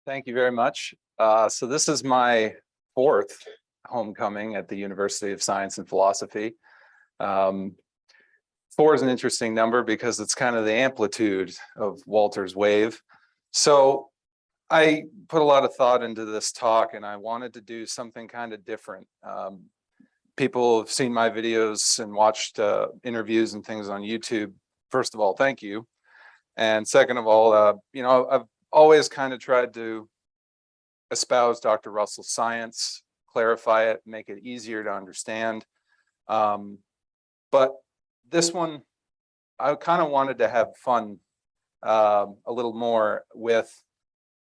Thank you very much. So this is my fourth homecoming at the University of Science and Philosophy. 4 is an interesting number because it's kind of the amplitude of Walter's wave. So I put a lot of thought into this talk and I wanted to do something kind of different. People have seen my videos and watched interviews and things on YouTube. First of all, thank you. And second of all, I've always kind of tried to espouse Dr. Russell's science, clarify it, make it easier to understand. But this one, I kind of wanted to have fun a little more with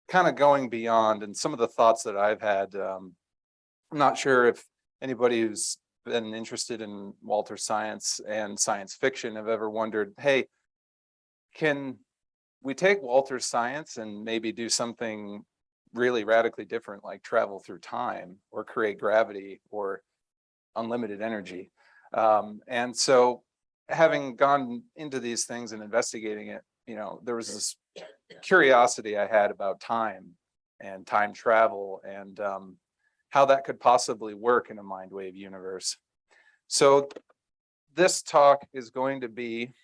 kind of going beyond and some of the thoughts that I've had. I'm not sure if anybody who's been interested in Walter's science and science fiction have ever wondered, hey, can we take Walter's science and maybe do something really radically different, like travel through time or create gravity or unlimited energy? And so having gone into these things and investigating it, there was this curiosity I had about time and time travel and how that could possibly work in a mind wave universe. So this talk is going to be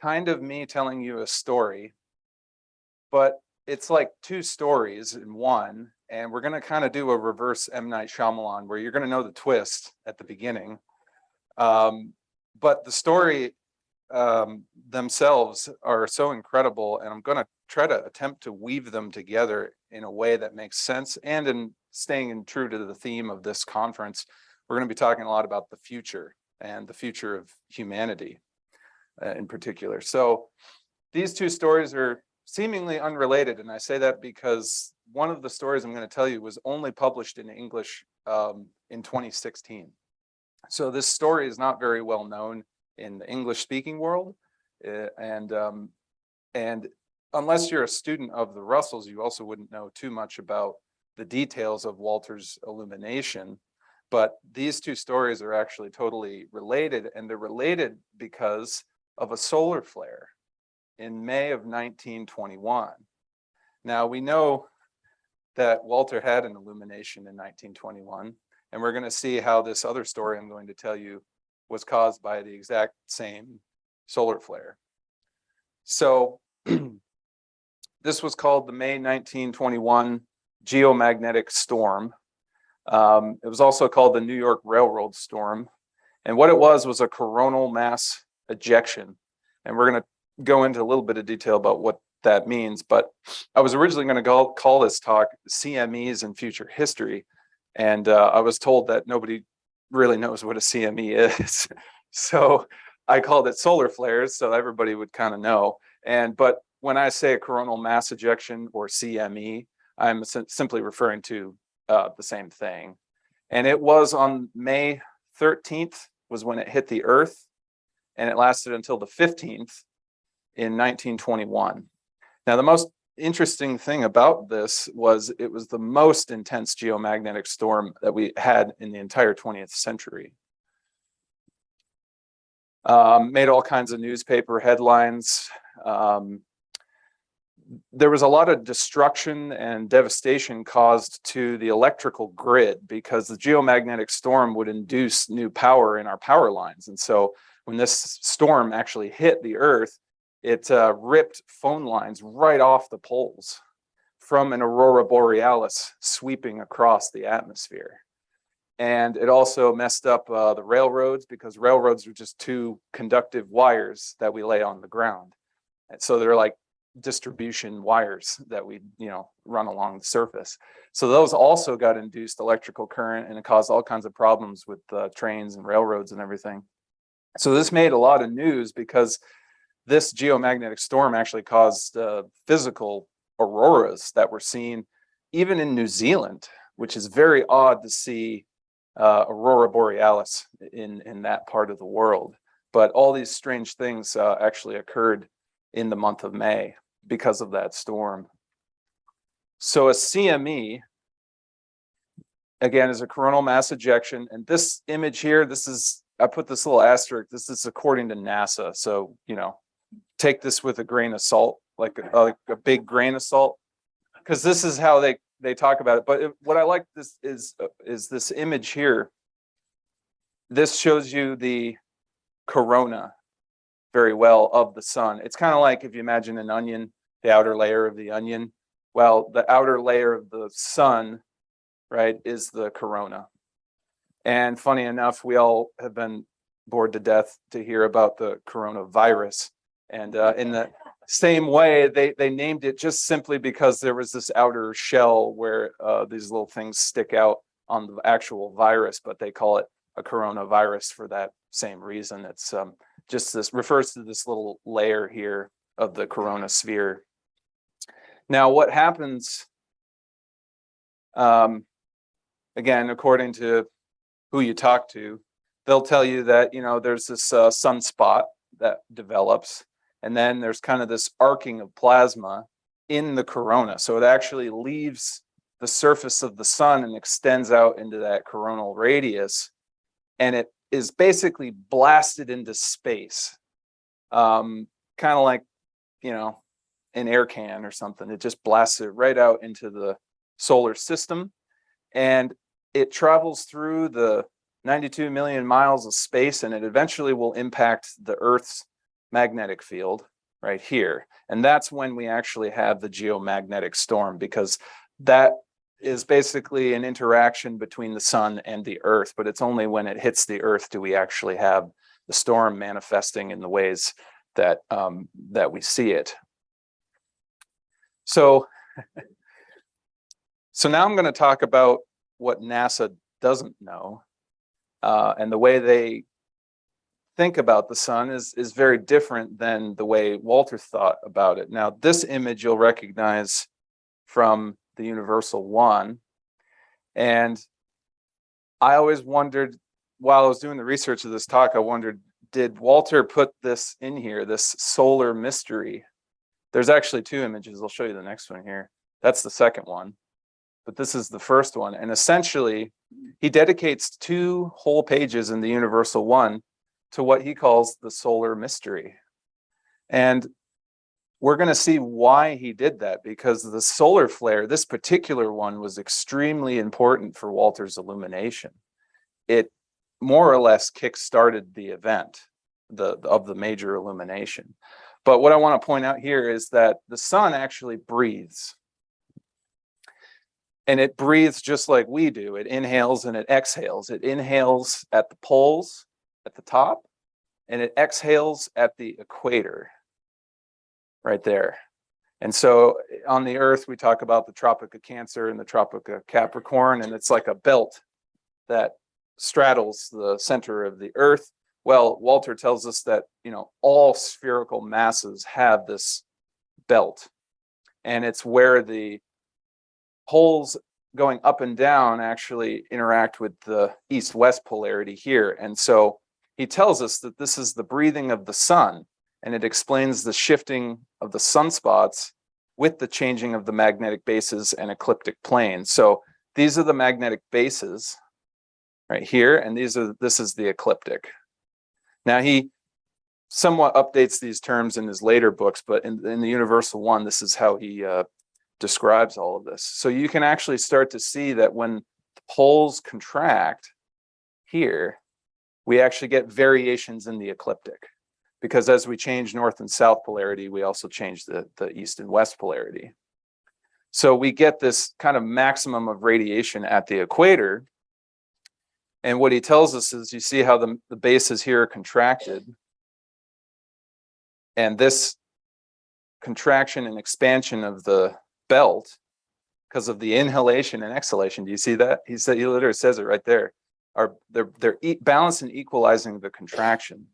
kind of me telling you a story, but it's like 2 stories in one, and we're going to kind of do a reverse M. Night Shyamalan where you're going to know the twist at the beginning. But the story themselves are so incredible, and I'm going to try to attempt to weave them together in a way that makes sense. And in staying true to the theme of this conference, we're going to be talking a lot about the future and the future of humanity in particular. So these 2 stories are seemingly unrelated, and I say that because one of the stories I'm going to tell you was only published in English in 2016. So this story is not very well known in the English-speaking world, and unless you're a student of the Russells, you also wouldn't know too much about the details of Walter's illumination. But these 2 stories are actually totally related, and they're related because of a solar flare in May of 1921. Now, we know that Walter had an illumination in 1921, and we're going to see how this other story I'm going to tell you was caused by the exact same solar flare. So this was called the May 1921 geomagnetic storm. It was also called the New York Railroad storm. And what it was a coronal mass ejection. And we're going to go into a little bit of detail about what that means. But I was originally going to call this talk CMEs in Future History. And I was told that nobody really knows what a CME is. So I called it solar flares, so everybody would kind of know. But when I say a coronal mass ejection or CME, I'm simply referring to the same thing. And it was on May 13th was when it hit the Earth, and it lasted until the 15th in 1921. Now, the most interesting thing about this was it was the most intense geomagnetic storm that we had in the entire 20th century. Made all kinds of newspaper headlines. There was a lot of destruction and devastation caused to the electrical grid because the geomagnetic storm would induce new power in our power lines. And so when this storm actually hit the Earth, it ripped phone lines right off the poles from an aurora borealis sweeping across the atmosphere. And it also messed up the railroads, because railroads are just 2 conductive wires that we lay on the ground. And so they're like distribution wires that we run along the surface. So those also got induced electrical current, and it caused all kinds of problems with trains and railroads and everything. So this made a lot of news because this geomagnetic storm actually caused physical auroras that were seen even in New Zealand, which is very odd to see aurora borealis in that part of the world. But all these strange things actually occurred in the month of May because of that storm. So a CME, again, is a coronal mass ejection. And this image here, I put this little asterisk, this is according to NASA. So, take this with a grain of salt. like a big grain of salt, because this is how they talk about it. But what I like this is this image here. This shows you the corona very well of the sun. It's kind of like if you imagine an onion, the outer layer of the onion. Well, the outer layer of the sun, right, is the corona. And funny enough, we all have been bored to death to hear about the coronavirus. And in the same way, they named it just simply because there was this outer shell where these little things stick out on the actual virus, but they call it a coronavirus for that same reason. It's just this refers to this little layer here of the corona sphere. Now, what happens, again, according to who you talk to, they'll tell you that, you know, there's this sunspot that develops, and then there's kind of this arcing of plasma in the corona. So it actually leaves the surface of the sun and extends out into that coronal radius, and it is basically blasted into space, kind of like, you know, an air can or something. It just blasts it right out into the solar system, and it travels through the 92 million miles of space, and it eventually will impact the Earth's magnetic field right here. And that's when we actually have the geomagnetic storm, because that is basically an interaction between the sun and the Earth, but it's only when it hits the Earth do we actually have the storm manifesting in the ways that that we see it. So now I'm going to talk about what NASA doesn't know, and the way they think about the sun is very different than the way Walter thought about it. Now, this image you'll recognize from the Universal One, and I always wondered, while I was doing the research of this talk, I wondered, did Walter put this in here, this solar mystery? There's actually two images. I'll show you the next one here. That's the second one, but this is the first one. And essentially, he dedicates 2 whole pages in the Universal One to what he calls the solar mystery. And we're going to see why he did that, because the solar flare, this particular one, was extremely important for Walter's illumination. It more or less kick-started the event of the major illumination. But what I want to point out here is that the sun actually breathes. And it breathes just like we do. It inhales and it exhales. It inhales at the poles at the top, and it exhales at the equator right there. And so on the Earth, we talk about the Tropic of Cancer and the Tropic of Capricorn, and it's like a belt that straddles the center of the Earth. Well, Walter tells us that, you know, all spherical masses have this belt, and it's where the poles going up and down actually interact with the east-west polarity here. And so he tells us that this is the breathing of the sun, and it explains the shifting of the sunspots with the changing of the magnetic bases and ecliptic planes. So these are the magnetic bases right here, and this is the ecliptic. Now, he somewhat updates these terms in his later books, but in the Universal One, this is how he describes all of this. So you can actually start to see that when the poles contract here, we actually get variations in the ecliptic, because as we change north and south polarity, we also change the east and west polarity. So we get this kind of maximum of radiation at the equator. And what he tells us is, you see how the bases here are contracted. And this contraction and expansion of the belt, because of the inhalation and exhalation, do you see that? He literally says it right there. They're balancing and equalizing the contraction.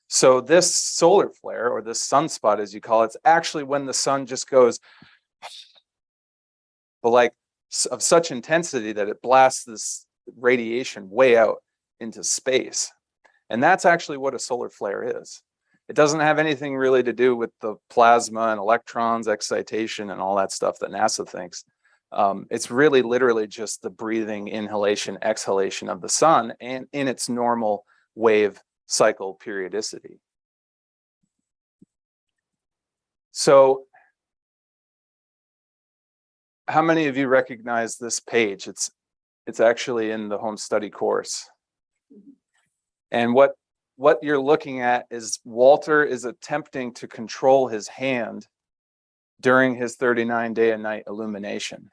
So this solar flare, or this sunspot as you call it, it's actually when the sun just goes, but like of such intensity that it blasts this radiation way out into space. And that's actually what a solar flare is. It doesn't have anything really to do with the plasma and electrons, excitation, and all that stuff that NASA thinks. It's really literally just the breathing, inhalation, exhalation of the sun, and in its normal wave cycle periodicity. So how many of you recognize this page? It's actually in the home study course. And what you're looking at is Walter is attempting to control his hand during his 39 day and night illumination.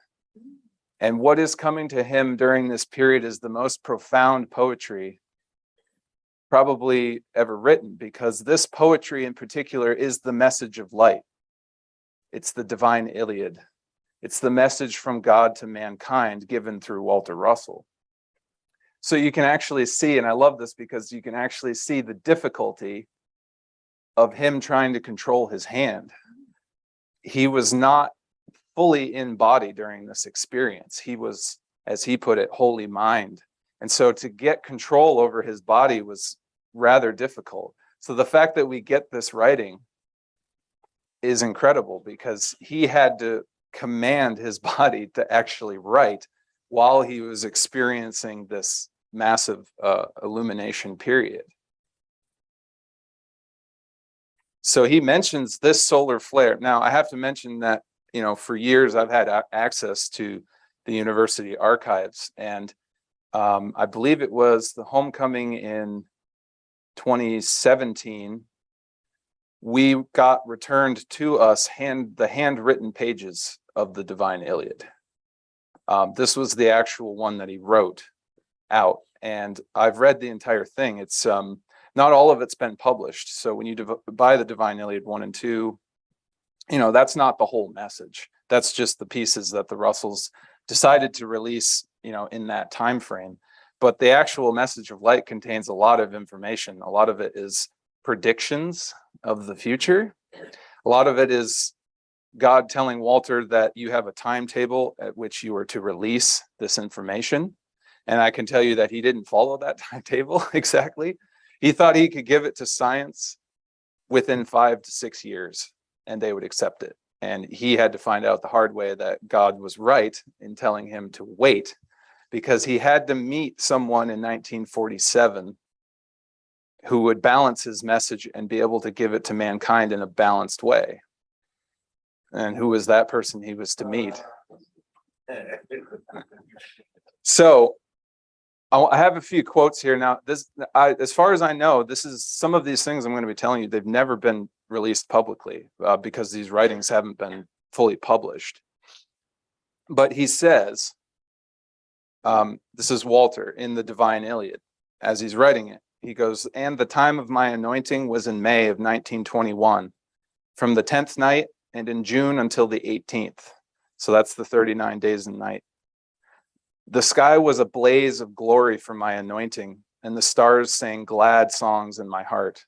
And what is coming to him during this period is the most profound poetry probably ever written, because this poetry in particular is the message of light. It's the divine Iliad. It's the message from God to mankind given through Walter Russell. So you can actually see, and I love this because you can actually see the difficulty of him trying to control his hand. He was not fully in body during this experience. He was, as he put it, wholly mind. And so to get control over his body was rather difficult. So the fact that we get this writing is incredible, because he had to command his body to actually write while he was experiencing this massive illumination period. So he mentions this solar flare. Now, I have to mention that, you know, for years I've had access to the university archives, and I believe it was the homecoming in 2017, we got returned to us the handwritten pages of the Divine Iliad. This was the actual one that he wrote out, and I've read the entire thing. It's not all of it's been published. So when you buy the Divine Iliad 1 and 2, you know, that's not the whole message. That's just the pieces that the Russells decided to release, you know, in that time frame. But the actual message of light contains a lot of information. A lot of it is predictions of the future. A lot of it is God telling Walter that you have a timetable at which you are to release this information. And I can tell you that he didn't follow that timetable exactly. He thought he could give it to science within 5 to 6 years and they would accept it. And he had to find out the hard way that God was right in telling him to wait, because he had to meet someone in 1947 who would balance his message and be able to give it to mankind in a balanced way. And who was that person he was to meet? So I have a few quotes here. Now, as far as I know, this is some of these things I'm going to be telling you, they've never been released publicly because these writings haven't been fully published. But he says, this is Walter in the Divine Iliad, as he's writing it. He goes, and the time of my anointing was in May of 1921, from the 10th night and in June until the 18th. So that's the 39 days and night. The sky was a blaze of glory for my anointing, and the stars sang glad songs in my heart.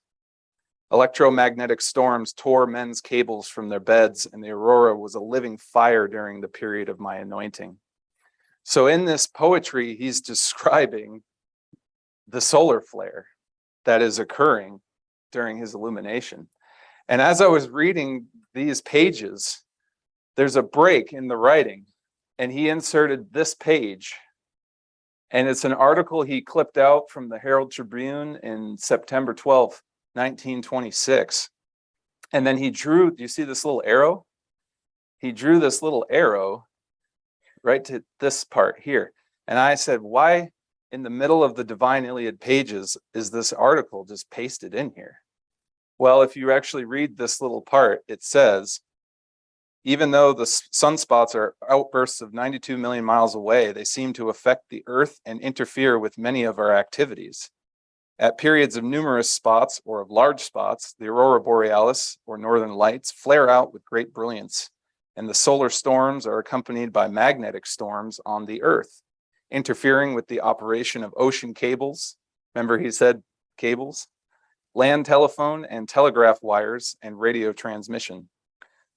Electromagnetic storms tore men's cables from their beds, and the aurora was a living fire during the period of my anointing. So in this poetry, he's describing the solar flare that is occurring during his illumination. And as I was reading these pages, there's a break in the writing, and he inserted this page. And it's an article he clipped out from the Herald Tribune in September 12th, 1926. And then he drew, do you see this little arrow? He drew this little arrow right to this part here. And I said, why in the middle of the Divine Iliad pages is this article just pasted in here? Well, if you actually read this little part, it says, even though the sunspots are outbursts of 92 million miles away, they seem to affect the Earth and interfere with many of our activities. At periods of numerous spots or of large spots, the aurora borealis or northern lights flare out with great brilliance, and the solar storms are accompanied by magnetic storms on the Earth, interfering with the operation of ocean cables. Remember he said cables? Land telephone and telegraph wires and radio transmission.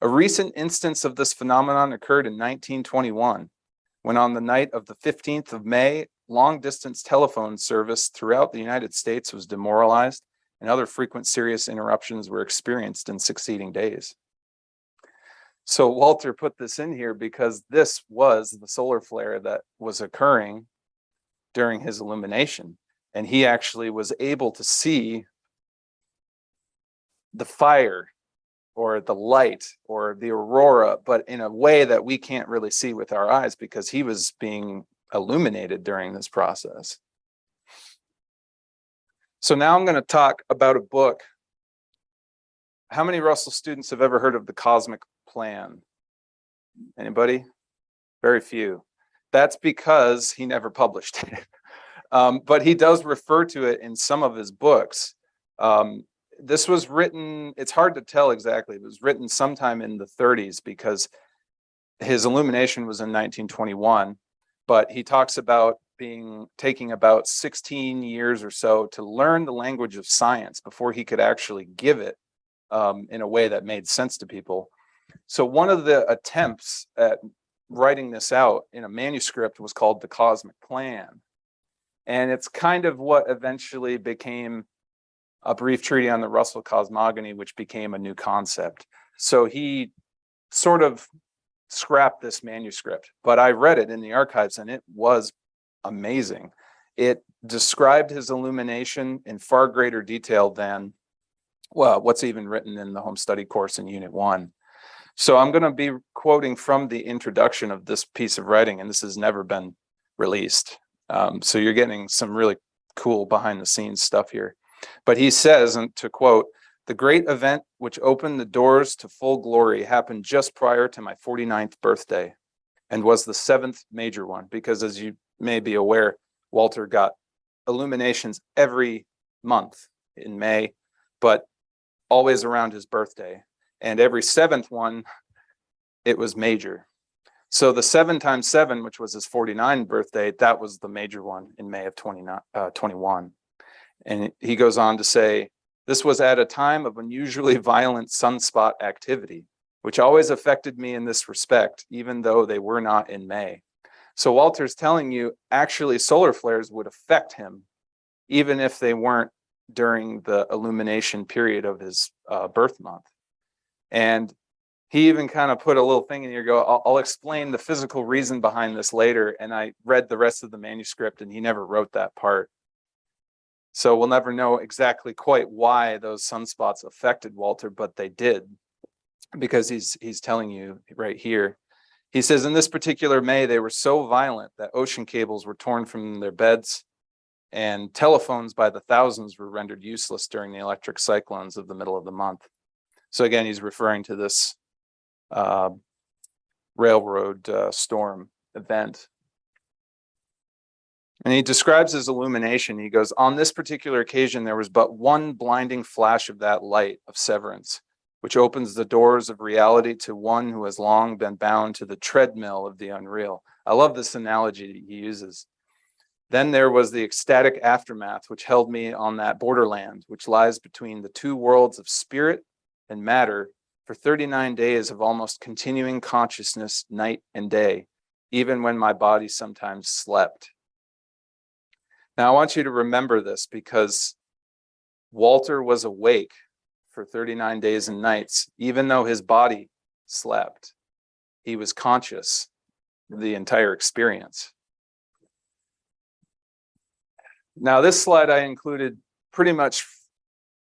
A recent instance of this phenomenon occurred in 1921, when on the night of the 15th of May, long-distance telephone service throughout the United States was demoralized, and other frequent serious interruptions were experienced in succeeding days. So Walter put this in here because this was the solar flare that was occurring during his illumination, and he actually was able to see the fire or the light or the aurora, but in a way that we can't really see with our eyes because he was being illuminated during this process. So now I'm going to talk about a book. How many Russell students have ever heard of the Cosmic Plan? Anybody? Very few. That's because he never published it. But he does refer to it in some of his books. This was written, it's hard to tell exactly, it was written sometime in the 30s because his illumination was in 1921, but he talks about taking about 16 years or so to learn the language of science before he could actually give it in a way that made sense to people. So one of the attempts at writing this out in a manuscript was called the Cosmic Plan. And it's kind of what eventually became a brief treatise on the Russell Cosmogony, which became a new concept. So he sort of scrapped this manuscript, but I read it in the archives and it was amazing. It described his illumination in far greater detail than, well, what's even written in the home study course in Unit 1. So I'm going to be quoting from the introduction of this piece of writing, and this has never been released. So you're getting some really cool behind the scenes stuff here. But he says, and to quote, "The great event which opened the doors to full glory happened just prior to my 49th birthday and was the 7th major one," because as you may be aware, Walter got illuminations every month in May, but always around his birthday. And every 7th one, it was major. So the 7 times 7, which was his 49th birthday, that was the major one in May of 21. And he goes on to say, "This was at a time of unusually violent sunspot activity, which always affected me in this respect, even though they were not in May." So Walter's telling you, actually, solar flares would affect him, even if they weren't during the illumination period of his birth month. And he even kind of put a little thing in here, I'll explain the physical reason behind this later. And I read the rest of the manuscript and he never wrote that part. So we'll never know exactly quite why those sunspots affected Walter, but they did, because he's telling you right here. He says, "In this particular May, they were so violent that ocean cables were torn from their beds and telephones by the thousands were rendered useless during the electric cyclones of the middle of the month." So again, he's referring to this railroad storm event. And he describes his illumination. He goes, "On this particular occasion, there was but one blinding flash of that light of severance, which opens the doors of reality to one who has long been bound to the treadmill of the unreal." I love this analogy he uses. "Then there was the ecstatic aftermath, which held me on that borderland, which lies between the two worlds of spirit and matter for 39 days of almost continuing consciousness night and day, even when my body sometimes slept." Now, I want you to remember this because Walter was awake for 39 days and nights, even though his body slept. He was conscious the entire experience. Now, this slide I included pretty much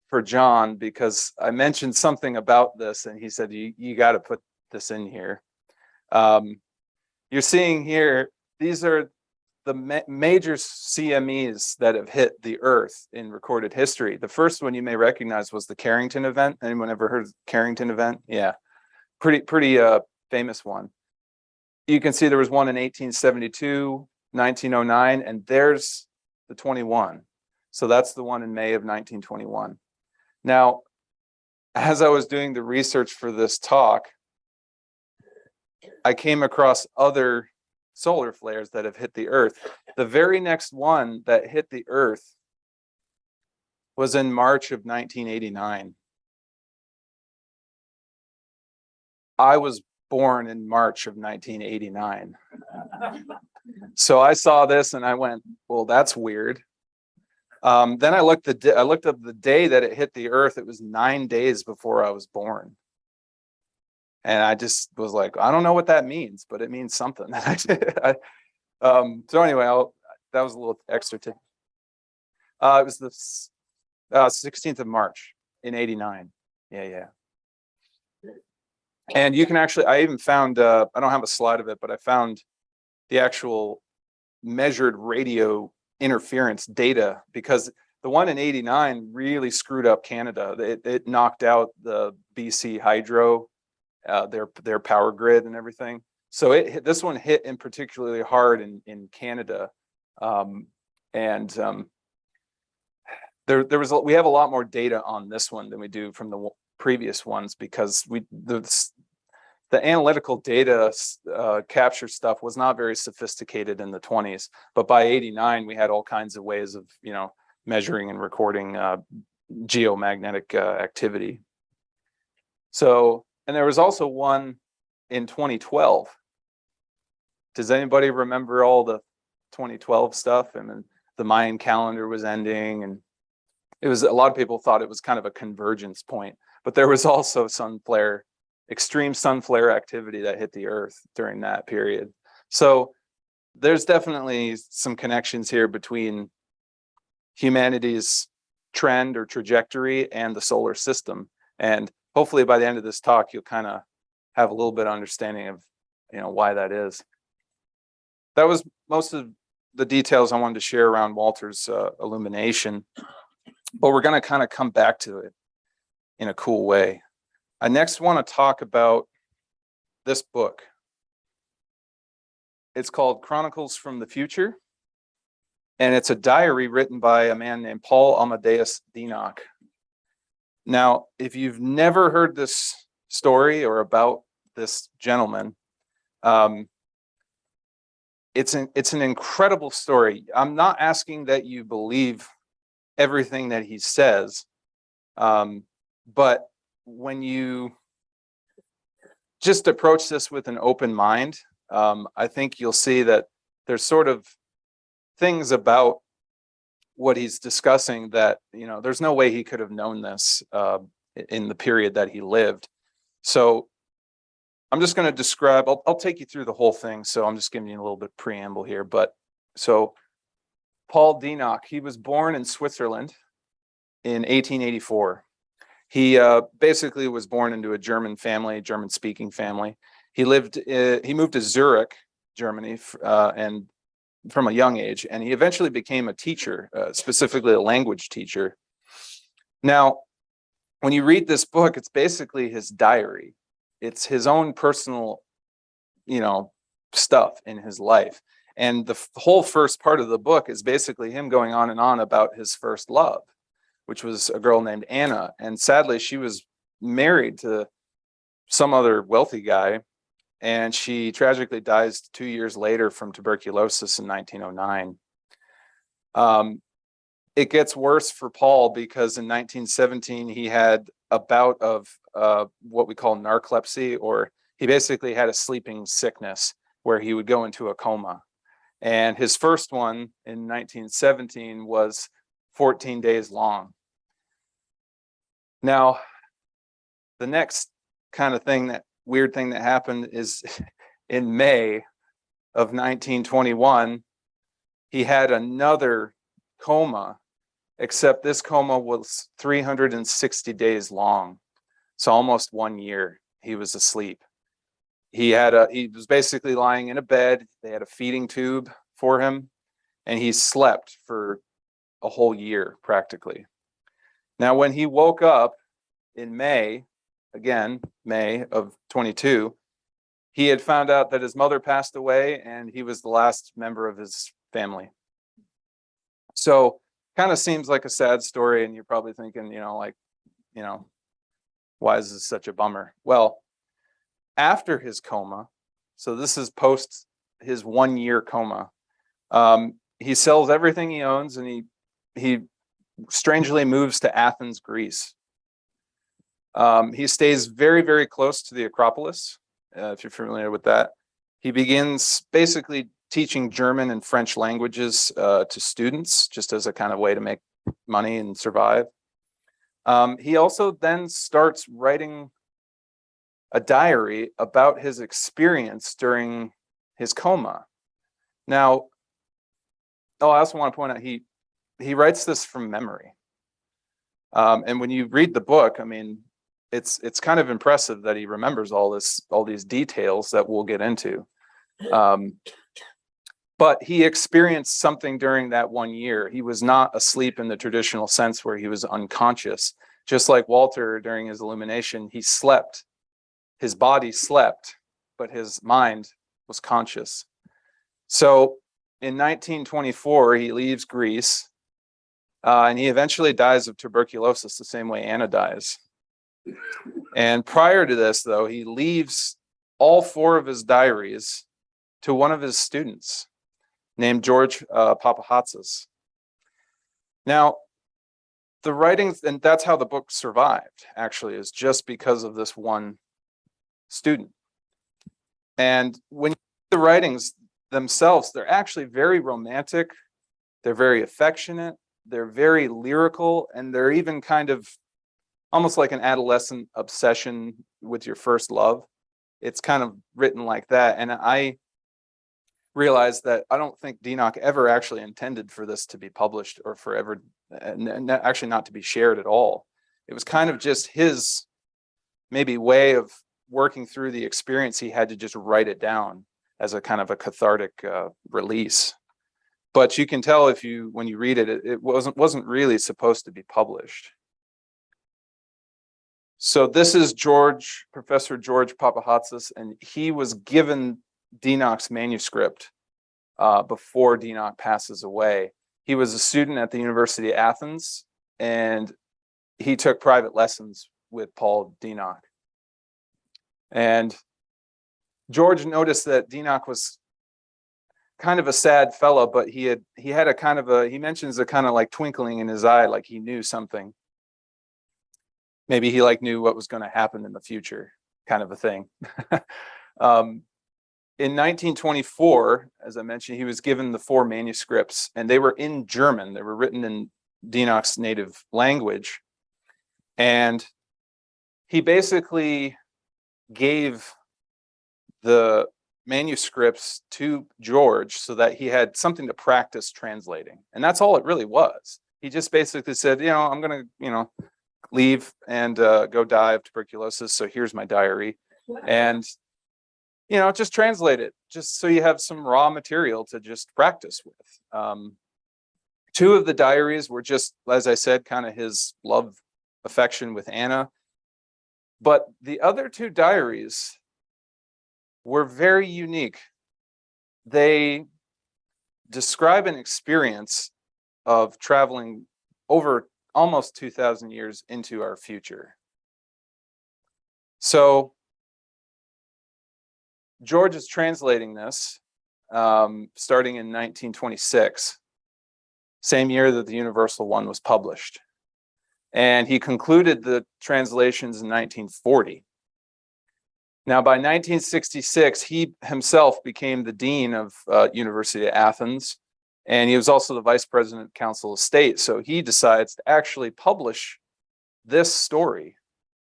for John because I mentioned something about this and he said, you got to put this in here. You're seeing here, these are the major CMEs that have hit the Earth in recorded history. The first one you may recognize was the Carrington event. Anyone ever heard of the Carrington event? Yeah, pretty famous one. You can see there was one in 1872, 1909, and there's the 21. So that's the one in May of 1921. Now, as I was doing the research for this talk, I came across other solar flares that have hit the Earth. The very next one that hit the Earth was in March of 1989. I was born in March of 1989. So I saw this and I went, well, that's weird. Then I looked up the day that it hit the Earth. It was 9 days before I was born. And I just was like, I don't know what that means, but it means something. So anyway, that was a little extra tip. It was the 16th of March in 89. Yeah. And you can actually, I even found, I don't have a slide of it, but I found the actual measured radio interference data, because the one in 89 really screwed up Canada. It knocked out the BC hydro, their power grid and everything. So this one hit in particularly hard in Canada. There was we have a lot more data on this one than we do from the previous ones, because the analytical data capture stuff was not very sophisticated in the 20s, but by 89 we had all kinds of ways of measuring and recording geomagnetic activity. So, and there was also one in 2012. Does anybody remember all the 2012 stuff? I mean, the Mayan calendar was ending, and it was, a lot of people thought it was kind of a convergence point, but there was also extreme sun flare activity that hit the Earth during that period. So there's definitely some connections here between humanity's trend or trajectory and the solar system. And hopefully by the end of this talk, you'll kind of have a little bit of understanding of why that is. That was most of the details I wanted to share around Walter's illumination, but we're going to kind of come back to it in a cool way. I next want to talk about this book. It's called Chronicles from the Future, and it's a diary written by a man named Paul Amadeus Dinock. Now, if you've never heard this story or about this gentleman, it's an incredible story. I'm not asking that you believe everything that he says, but when you just approach this with an open mind, I think you'll see that there's sort of things about what he's discussing that, there's no way he could have known this in the period that he lived. So I'm just going to describe, I'll take you through the whole thing. So I'm just giving you a little bit of preamble here. But so Paul Dinock, he was born in Switzerland in 1884. He basically was born into a German family, German-speaking family. He moved to Zurich, Germany, and from a young age, and he eventually became a teacher, specifically a language teacher. Now, when you read this book, it's basically his diary. It's his own personal, stuff in his life. And the whole first part of the book is basically him going on and on about his first love, which was a girl named Anna. And sadly, she was married to some other wealthy guy, and she tragically dies 2 years later from tuberculosis in 1909. It gets worse for Paul because in 1917, he had a bout of what we call narcolepsy, or he basically had a sleeping sickness where he would go into a coma. And his first one in 1917 was 14 days long. Now, the next kind of weird thing that happened is in May of 1921, he had another coma, except this coma was 360 days long. So almost 1 year he was asleep. He was basically lying in a bed. They had a feeding tube for him, and he slept for a whole year practically. Now, when he woke up in May of 22, he had found out that his mother passed away and he was the last member of his family. So kind of seems like a sad story, and you're probably thinking, why is this such a bummer? Well, after his coma, so this is post his 1 year coma, he sells everything he owns, and he strangely moves to Athens, Greece. He stays very, very close to the Acropolis, if you're familiar with that. He begins basically teaching German and French languages to students, just as a kind of way to make money and survive. He also then starts writing a diary about his experience during his coma. Now, I also want to point out he writes this from memory. And when you read the book, I mean, it's kind of impressive that he remembers all these details that we'll get into. But he experienced something during that 1 year. He was not asleep in the traditional sense where he was unconscious. Just like Walter during his illumination, he slept. His body slept, but his mind was conscious. So in 1924, he leaves Greece, and he eventually dies of tuberculosis the same way Anna dies. And prior to this, though, he leaves all 4 of his diaries to one of his students named George Papahatsis. Now, the writings, and that's how the book survived, actually, is just because of this one student. And when you read the writings themselves, they're actually very romantic, they're very affectionate, they're very lyrical, and they're even kind of almost like an adolescent obsession with your first love. It's kind of written like that. And I realized that I don't think Dinock ever actually intended for this to be published or forever, actually not to be shared at all. It was kind of just his maybe way of working through the experience. He had to just write it down as a kind of a cathartic release. But you can tell when you read it, it wasn't really supposed to be published. So this is Professor George Papahatsis, and he was given Dinock's manuscript before Dinock passes away. He was a student at the University of Athens, and he took private lessons with Paul Dinock. And George noticed that Dinock was kind of a sad fellow, but he had a kind of he mentions a kind of like twinkling in his eye, like he knew something. Maybe he knew what was going to happen in the future, kind of a thing. In 1924, as I mentioned, he was given the 4 manuscripts, and they were in German. They were written in Dinock's native language. And he basically gave the manuscripts to George so that he had something to practice translating. And that's all it really was. He just basically said, I'm going to, leave and go die of tuberculosis. So here's my diary. And just translate it, just so you have some raw material to just practice with. 2 of the diaries were just, as I said, kind of his love affection with Anna. But the other 2 diaries were very unique. They describe an experience of traveling over almost 2,000 years into our future. So George is translating this starting in 1926, same year that the Universal One was published. And he concluded the translations in 1940. Now, by 1966, he himself became the dean of University of Athens, and he was also the vice president of Council of State. So he decides to actually publish this story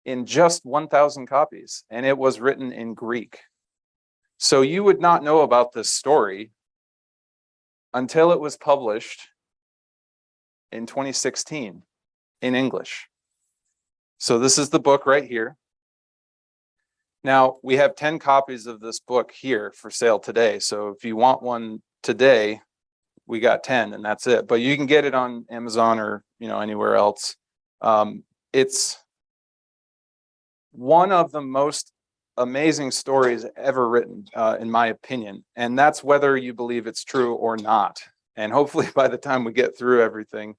in just 1,000 copies, and it was written in Greek. So you would not know about this story until it was published in 2016 in English. So this is the book right here. Now, we have 10 copies of this book here for sale today. So if you want one today, we got 10 and that's it. But you can get it on Amazon or anywhere else. It's one of the most amazing stories ever written, in my opinion. And that's whether you believe it's true or not. And hopefully by the time we get through everything,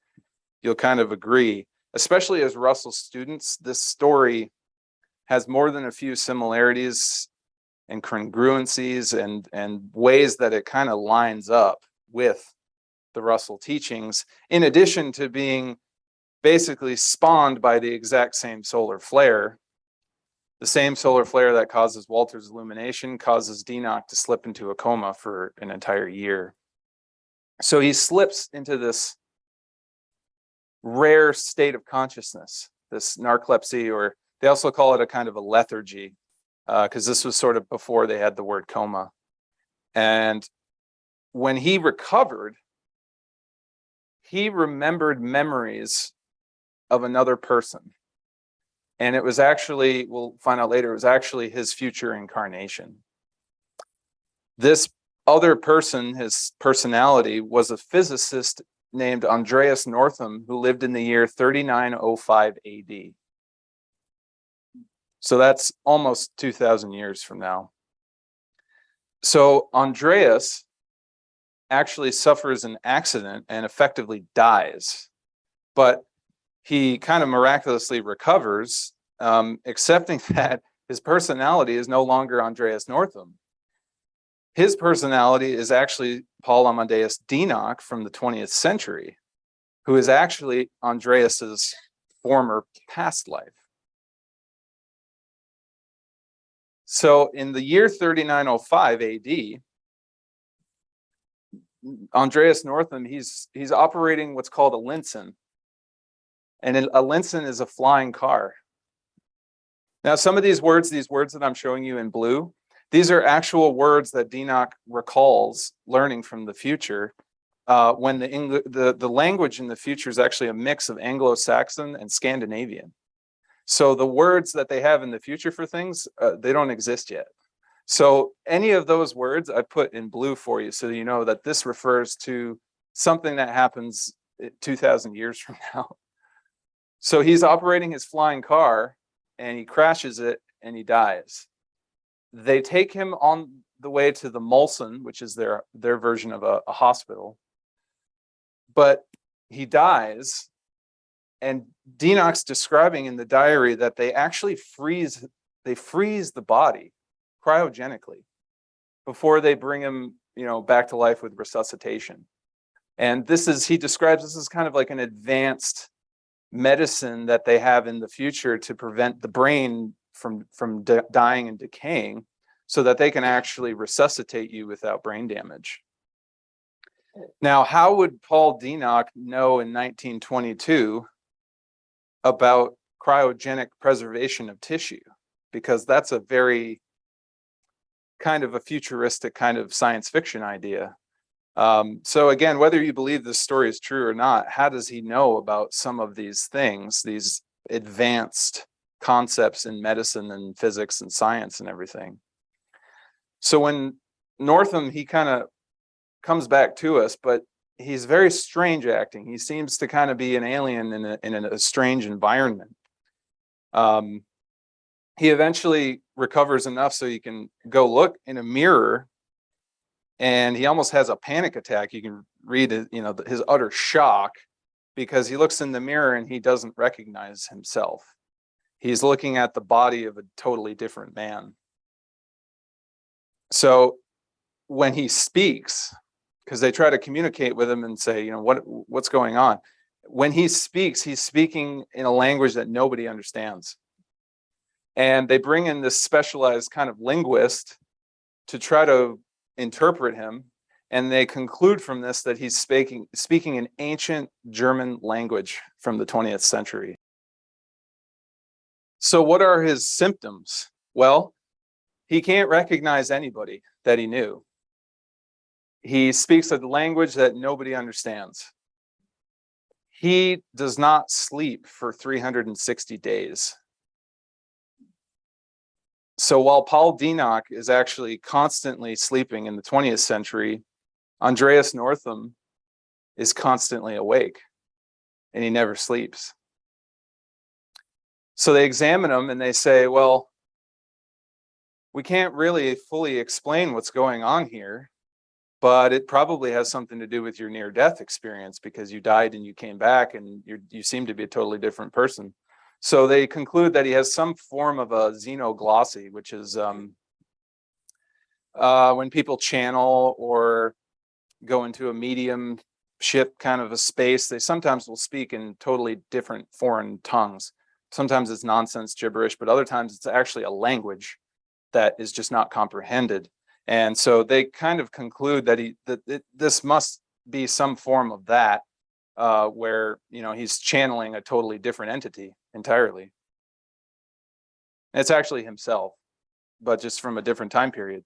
you'll kind of agree. Especially as Russell students, this story has more than a few similarities and congruencies and ways that it kind of lines up with the Russell teachings, in addition to being basically spawned by the exact same solar flare. The same solar flare that causes Walter's illumination causes Dinock to slip into a coma for an entire year. So he slips into this rare state of consciousness, this narcolepsy, or they also call it a kind of a lethargy, because this was sort of before they had the word coma. And when he recovered, he remembered memories of another person. And it was actually, we'll find out later, it was actually his future incarnation. This other person, his personality, was a physicist named Andreas Northam, who lived in the year 3905 AD. So that's almost 2,000 years from now. So Andreas actually suffers an accident and effectively dies, but he kind of miraculously recovers, accepting that his personality is no longer Andreas Northam. His personality is actually Paul Amadeus Dinock from the 20th century, who is actually Andreas's former past life. So in the year 3905 AD, Andreas Northam, he's operating what's called a Linson. And a Linson is a flying car. Now, some of these words that I'm showing you in blue, these are actual words that Dinock recalls learning from the future, when the language in the future is actually a mix of Anglo-Saxon and Scandinavian. So the words that they have in the future for things, they don't exist yet. So any of those words I put in blue for you, so you know that this refers to something that happens 2,000 years from now. So he's operating his flying car and he crashes it and he dies. They take him on the way to the Molson, which is their version of a hospital. But he dies, and Dinock's describing in the diary that they actually freeze the body cryogenically before they bring him, back to life with resuscitation. And he describes this as kind of like an advanced medicine that they have in the future to prevent the brain from dying and decaying, so that they can actually resuscitate you without brain damage. Now, how would Paul Dinock know in 1922 about cryogenic preservation of tissue? Because that's a very kind of a futuristic kind of science fiction idea. So again, whether you believe this story is true or not, how does he know about some of these things, these advanced concepts in medicine and physics and science and everything? So when Northam, he kind of comes back to us, but he's very strange acting. He seems to kind of be an alien in a strange environment. He eventually recovers enough so he can go look in a mirror, and he almost has a panic attack. You can read his utter shock, because he looks in the mirror and he doesn't recognize himself. He's looking at the body of a totally different man. So when he speaks, because they try to communicate with him and say, what's going on? When he speaks, he's speaking in a language that nobody understands. And they bring in this specialized kind of linguist to try to interpret him. And they conclude from this that he's speaking an ancient German language from the 20th century. So what are his symptoms? Well, he can't recognize anybody that he knew. He speaks a language that nobody understands. He does not sleep for 360 days. So while Paul Dinock is actually constantly sleeping in the 20th century, Andreas Northam is constantly awake, and he never sleeps. So they examine him and they say, well, we can't really fully explain what's going on here, but it probably has something to do with your near-death experience, because you died and you came back and you seem to be a totally different person. So they conclude that he has some form of a xenoglossy, which is when people channel or go into a mediumship kind of a space, they sometimes will speak in totally different foreign tongues. Sometimes it's nonsense gibberish, but other times it's actually a language that is just not comprehended. And so they kind of conclude that this must be some form of that, where he's channeling a totally different entity entirely. And it's actually himself, but just from a different time period.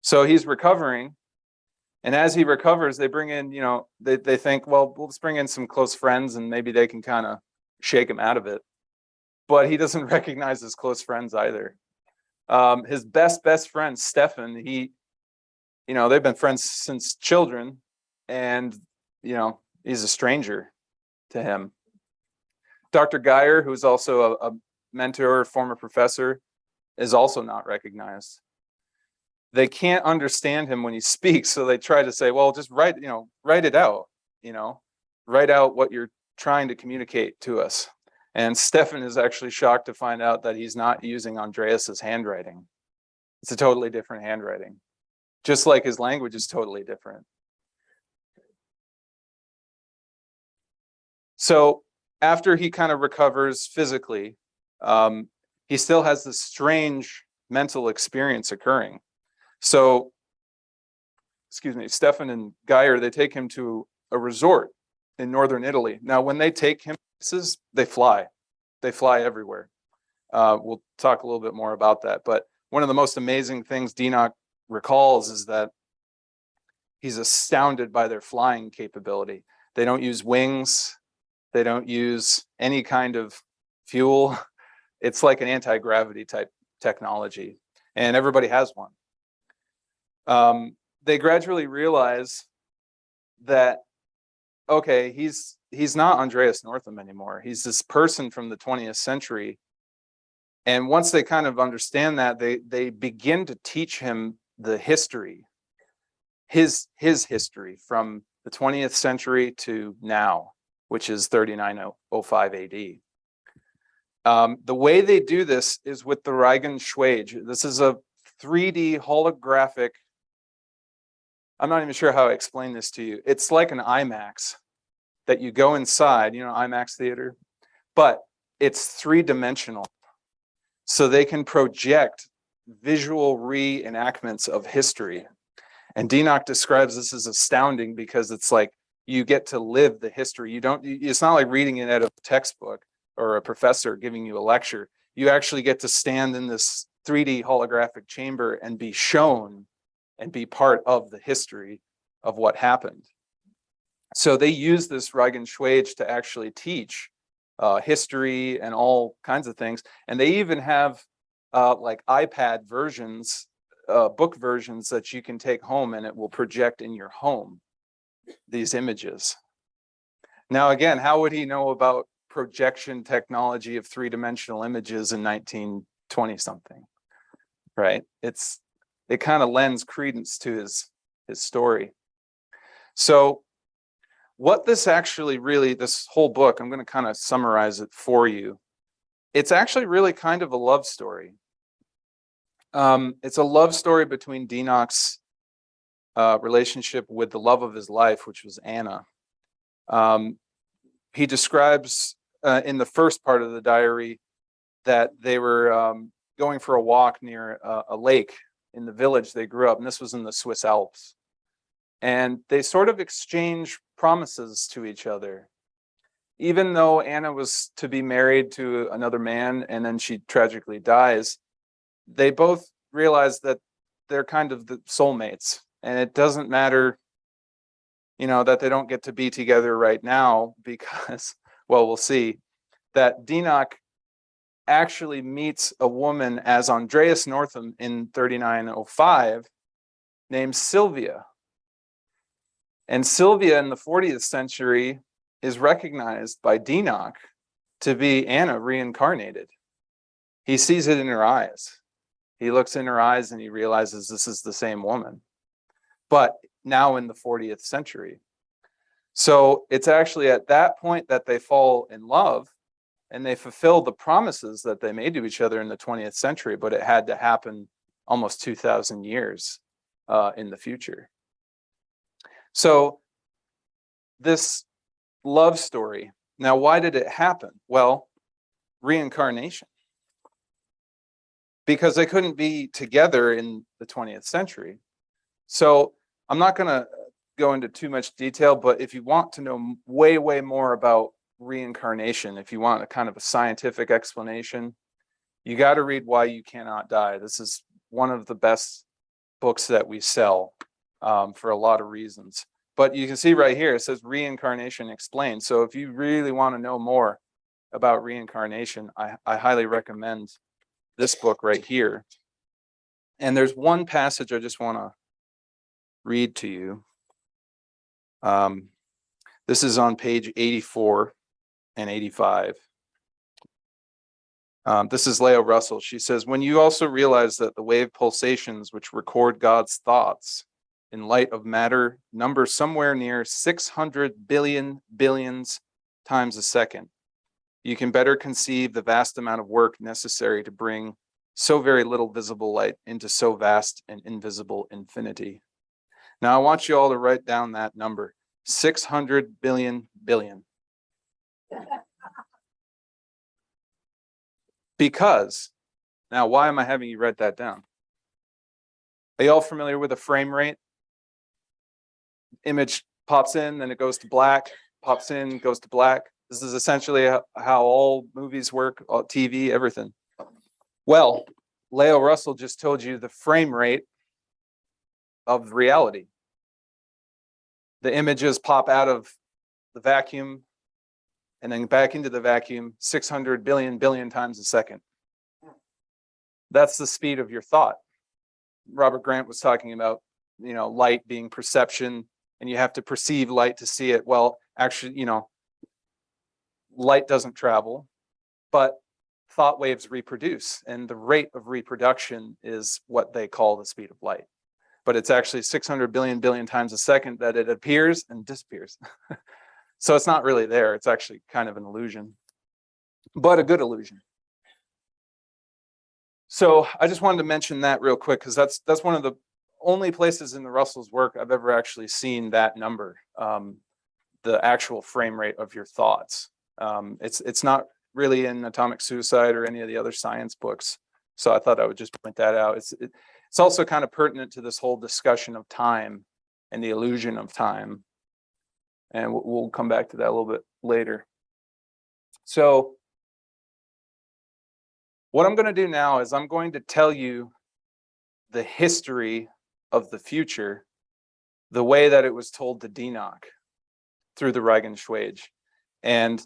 So he's recovering, and as he recovers, they bring in, they think, well, let's bring in some close friends and maybe they can kind of shake him out of it. but he doesn't recognize his close friends either. His best friend, Stefan, they've been friends since children, and, he's a stranger to him. Dr. Geyer, who's also a mentor, former professor, is also not recognized. They can't understand him when he speaks, so they try to say, well, just write it out, write out what you're trying to communicate to us. And Stefan is actually shocked to find out that he's not using Andreas's handwriting. It's a totally different handwriting, just like his language is totally different. So after he kind of recovers physically, he still has this strange mental experience occurring. So, Stefan and Geyer, they take him to a resort in northern Italy. Now, when they take him places, they fly everywhere. We'll talk a little bit more about that. But one of the most amazing things Dinock recalls is that he's astounded by their flying capability. They don't use wings. They don't use any kind of fuel. It's like an anti-gravity type technology, and everybody has one. They gradually realize that, okay, he's not Andreas Northam anymore. He's this person from the 20th century. And once they kind of understand that, they begin to teach him the history, his history from the 20th century to now, which is 3905 AD. The way they do this is with the Reincarnation. This is a 3D holographic. I'm not even sure how I explain this to you. It's like an IMAX that you go inside, IMAX theater, but it's three-dimensional. So they can project visual reenactments of history. And Dinock describes this as astounding because it's like you get to live the history. It's not like reading it out of a textbook or a professor giving you a lecture. You actually get to stand in this 3D holographic chamber and be shown and be part of the history of what happened. So they use this Reincarnation to actually teach history and all kinds of things. And they even have like iPad versions, book versions that you can take home, and it will project in your home these images. Now, again, how would he know about projection technology of three-dimensional images in 1920 something, right? It kind of lends credence to his story. So what this actually really, this whole book, I'm going to kind of summarize it for you. It's actually really kind of a love story. It's a love story between Dinock's relationship with the love of his life, which was Anna. He describes in the first part of the diary that they were going for a walk near a lake in the village they grew up, and this was in the Swiss Alps. And they sort of exchange promises to each other. Even though Anna was to be married to another man and then she tragically dies, they both realize that they're kind of the soulmates, and it doesn't matter, that they don't get to be together right now because, well, we'll see, that Dinock actually meets a woman as Andreas Northam in 3905 named Sylvia. And Sylvia in the 40th century is recognized by Dinock to be Anna reincarnated. He sees it in her eyes. He looks in her eyes and he realizes this is the same woman, but now in the 40th century. So it's actually at that point that they fall in love and they fulfill the promises that they made to each other in the 20th century, but it had to happen almost 2,000 years in the future. So this love story, now why did it happen? Well, reincarnation. Because they couldn't be together in the 20th century. So I'm not going to go into too much detail, but if you want to know way, way more about reincarnation, if you want a kind of a scientific explanation, you got to read Why You Cannot Die. This is one of the best books that we sell for a lot of reasons. But you can see right here, it says Reincarnation Explained. So if you really want to know more, about reincarnation, I highly recommend this book right here. And there's one passage I just want to read to you. This is on page 84 and 85. This is Lao Russell. She says, when you also realize that the wave pulsations which record God's thoughts in light of matter number somewhere near 600 billion billions times a second, you can better conceive the vast amount of work necessary to bring so very little visible light into so vast and invisible infinity. Now, I want you all to write down that number, 600 billion billion. Because, now why am I having you write that down? Are you all familiar with a frame rate? Image pops in, then it goes to black, pops in, goes to black. This is essentially how all movies work, all TV, everything. Well, Lao Russell just told you the frame rate of reality. The images pop out of the vacuum and then back into the vacuum 600 billion billion times a second. That's the speed of your thought. Robert Grant was talking about, light being perception, and you have to perceive light to see it. Well, actually, light doesn't travel, but thought waves reproduce, and the rate of reproduction is what they call the speed of light. But it's actually 600 billion billion times a second that it appears and disappears. So it's not really there. It's actually kind of an illusion, but a good illusion. So I just wanted to mention that real quick, because that's one of the only places in the Russell's work I've ever actually seen that number, the actual frame rate of your thoughts. It's not really in Atomic Suicide or any of the other science books. So I thought I would just point that out. It's also kind of pertinent to this whole discussion of time and the illusion of time. And we'll come back to that a little bit later. So what I'm going to do now is I'm going to tell you the history of the future, the way that it was told to Dinock through the Regenschwage. And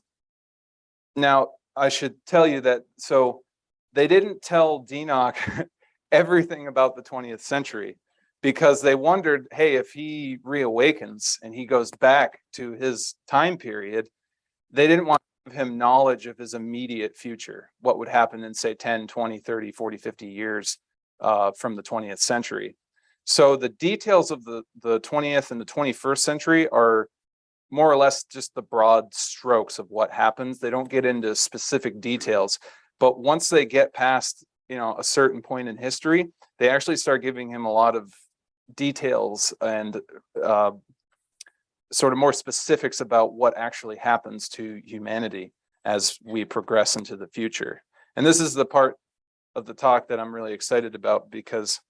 now I should tell you that, so they didn't tell Dinock everything about the 20th century, because they wondered, hey, if he reawakens and he goes back to his time period, they didn't want to give him knowledge of his immediate future, what would happen in, say, 10, 20, 30, 40, 50 years from the 20th century. So the details of the 20th and the 21st century are more or less just the broad strokes of what happens. They don't get into specific details. But once they get past, a certain point in history, they actually start giving him a lot of details and sort of more specifics about what actually happens to humanity as we progress into the future. And this is the part of the talk that I'm really excited about, because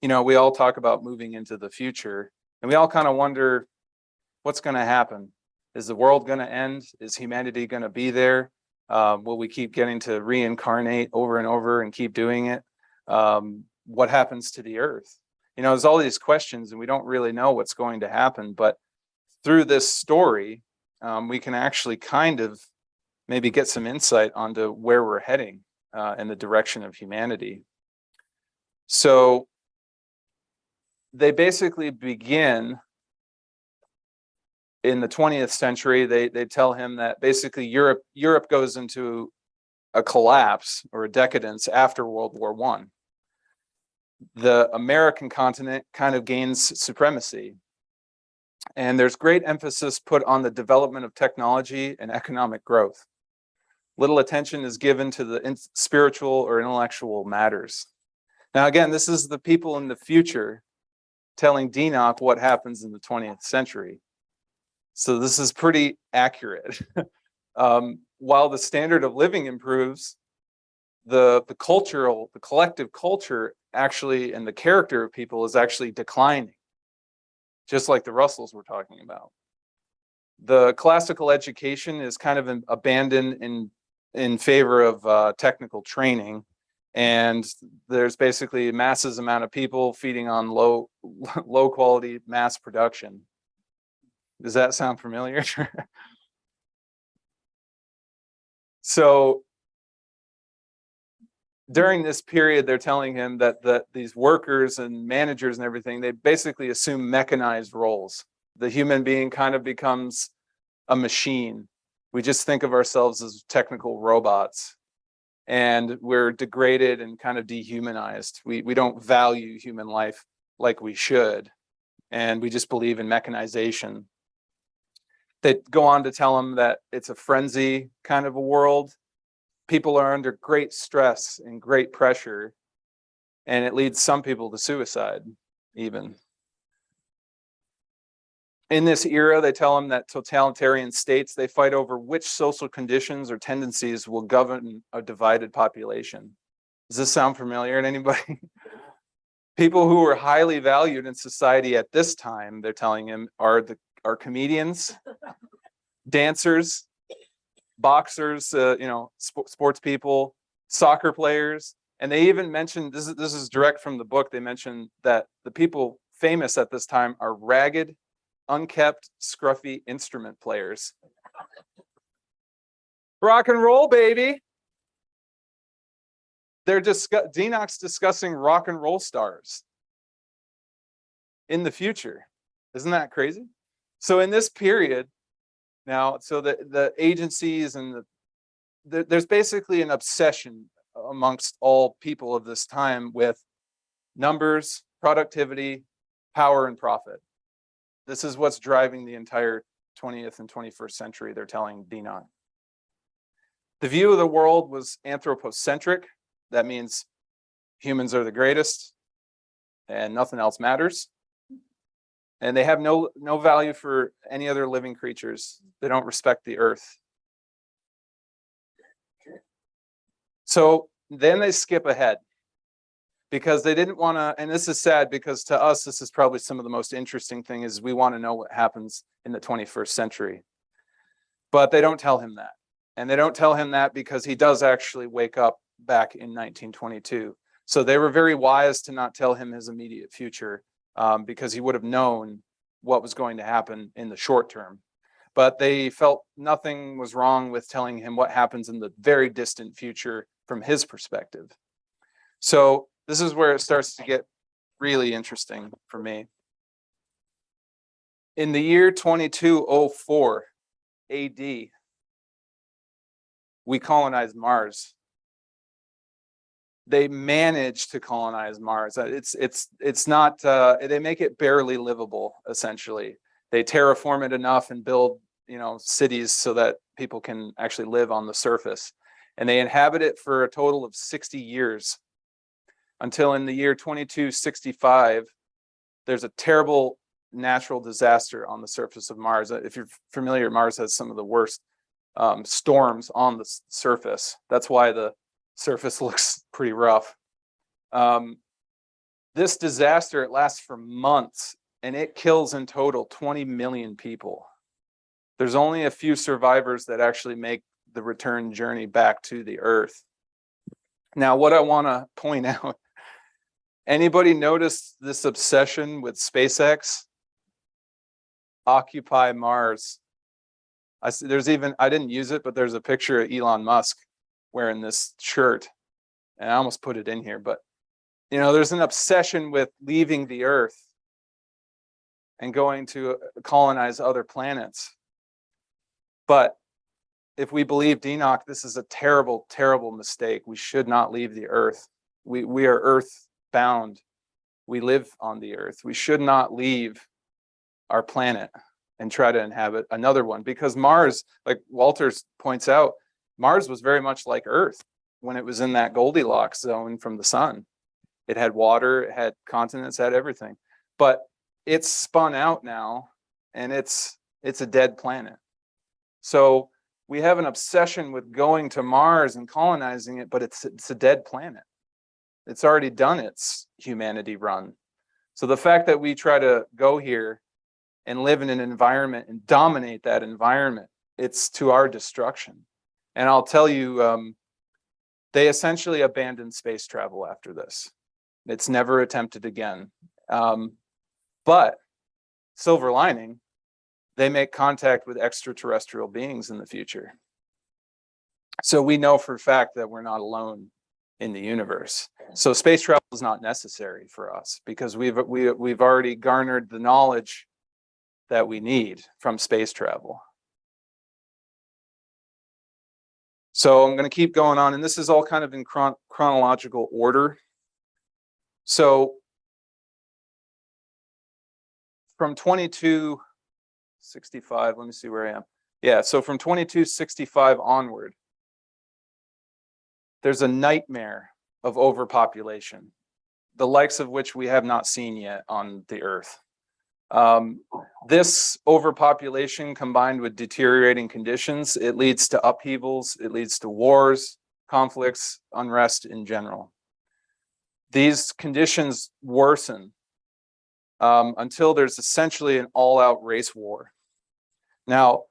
we all talk about moving into the future, and we all kind of wonder what's going to happen. Is the world going to end? Is humanity going to be there? Will we keep getting to reincarnate over and over and keep doing it? What happens to the earth? There's all these questions, and we don't really know what's going to happen. But through this story, we can actually kind of maybe get some insight onto where we're heading in the direction of humanity. So they basically begin in the 20th century. They tell him that basically Europe goes into a collapse or a decadence after World War I. The American continent kind of gains supremacy. And there's great emphasis put on the development of technology and economic growth. Little attention is given to the spiritual or intellectual matters. Now, again, this is the people in the future telling Dinock what happens in the 20th century. So this is pretty accurate. While the standard of living improves, the collective culture actually, and the character of people is actually declining, just like the Russells were talking about. The classical education is kind of abandoned in favor of technical training, and there's basically a massive amount of people feeding on low quality mass production. Does that sound familiar? So during this period, they're telling him that these workers and managers and everything, they basically assume mechanized roles. The human being kind of becomes a machine. We just think of ourselves as technical robots, and we're degraded and kind of dehumanized. We don't value human life like we should, and we just believe in mechanization. They go on to tell him that it's a frenzy kind of a world. People are under great stress and great pressure, and it leads some people to suicide even. In this era, they tell them that totalitarian states, they fight over which social conditions or tendencies will govern a divided population. Does this sound familiar to anybody? People who are highly valued in society at this time, they're telling him, are comedians, dancers, boxers, sports people, soccer players. And they even mentioned, this is direct from the book, they mentioned that the people famous at this time are ragged, unkept, scruffy instrument players. Rock and roll, baby. Dinock's discussing rock and roll stars in the future. Isn't that crazy? So in this period now, so the agencies and there's basically an obsession amongst all people of this time with numbers, productivity, power, and profit. This is what's driving the entire 20th and 21st century, they're telling Dinock. The view of the world was anthropocentric. That means humans are the greatest and nothing else matters. And they have no value for any other living creatures. They don't respect the earth. So then they skip ahead because they didn't want to, and this is sad because to us, this is probably some of the most interesting thing is we want to know what happens in the 21st century. But they don't tell him that. And they don't tell him that because he does actually wake up back in 1922. So they were very wise to not tell him his immediate future because he would have known what was going to happen in the short term. But they felt nothing was wrong with telling him what happens in the very distant future from his perspective. So this is where it starts to get really interesting for me. In the year 2204 AD, we colonized Mars. They managed to colonize Mars. It's not, they make it barely livable, essentially. They terraform it enough and build, cities so that people can actually live on the surface. And they inhabit it for a total of 60 years until in the year 2265, there's a terrible natural disaster on the surface of Mars. If you're familiar, Mars has some of the worst storms on the surface. That's why the surface looks pretty rough. This disaster, it lasts for months and it kills in total 20 million people. There's only a few survivors that actually make the return journey back to the Earth. Now, what I want to point out, anybody notice this obsession with SpaceX? Occupy Mars. I didn't use it, but there's a picture of Elon Musk wearing this shirt. And I almost put it in here, but there's an obsession with leaving the Earth and going to colonize other planets. But if we believe Dinock, this is a terrible, terrible mistake. We should not leave the Earth. We are Earth bound. We live on the Earth. We should not leave our planet and try to inhabit another one, because Mars, like Walter points out, Mars was very much like Earth when it was in that Goldilocks zone from the sun. It had water, it had continents, it had everything. But it's spun out now and it's a dead planet. So we have an obsession with going to Mars and colonizing it, but it's a dead planet. It's already done its humanity run. So the fact that we try to go here and live in an environment and dominate that environment, it's to our destruction. And I'll tell you, they essentially abandoned space travel after this. It's never attempted again. But silver lining, they make contact with extraterrestrial beings in the future. So we know for a fact that we're not alone in the universe. So space travel is not necessary for us because we've already garnered the knowledge that we need from space travel. So I'm going to keep going on, and this is all kind of in chronological order. So from 2265, let me see where I am. Yeah, so from 2265 onward, there's a nightmare of overpopulation, the likes of which we have not seen yet on the Earth. This overpopulation combined with deteriorating conditions, it leads to upheavals, it leads to wars, conflicts, unrest in general. These conditions worsen until there's essentially an all-out race war. Now,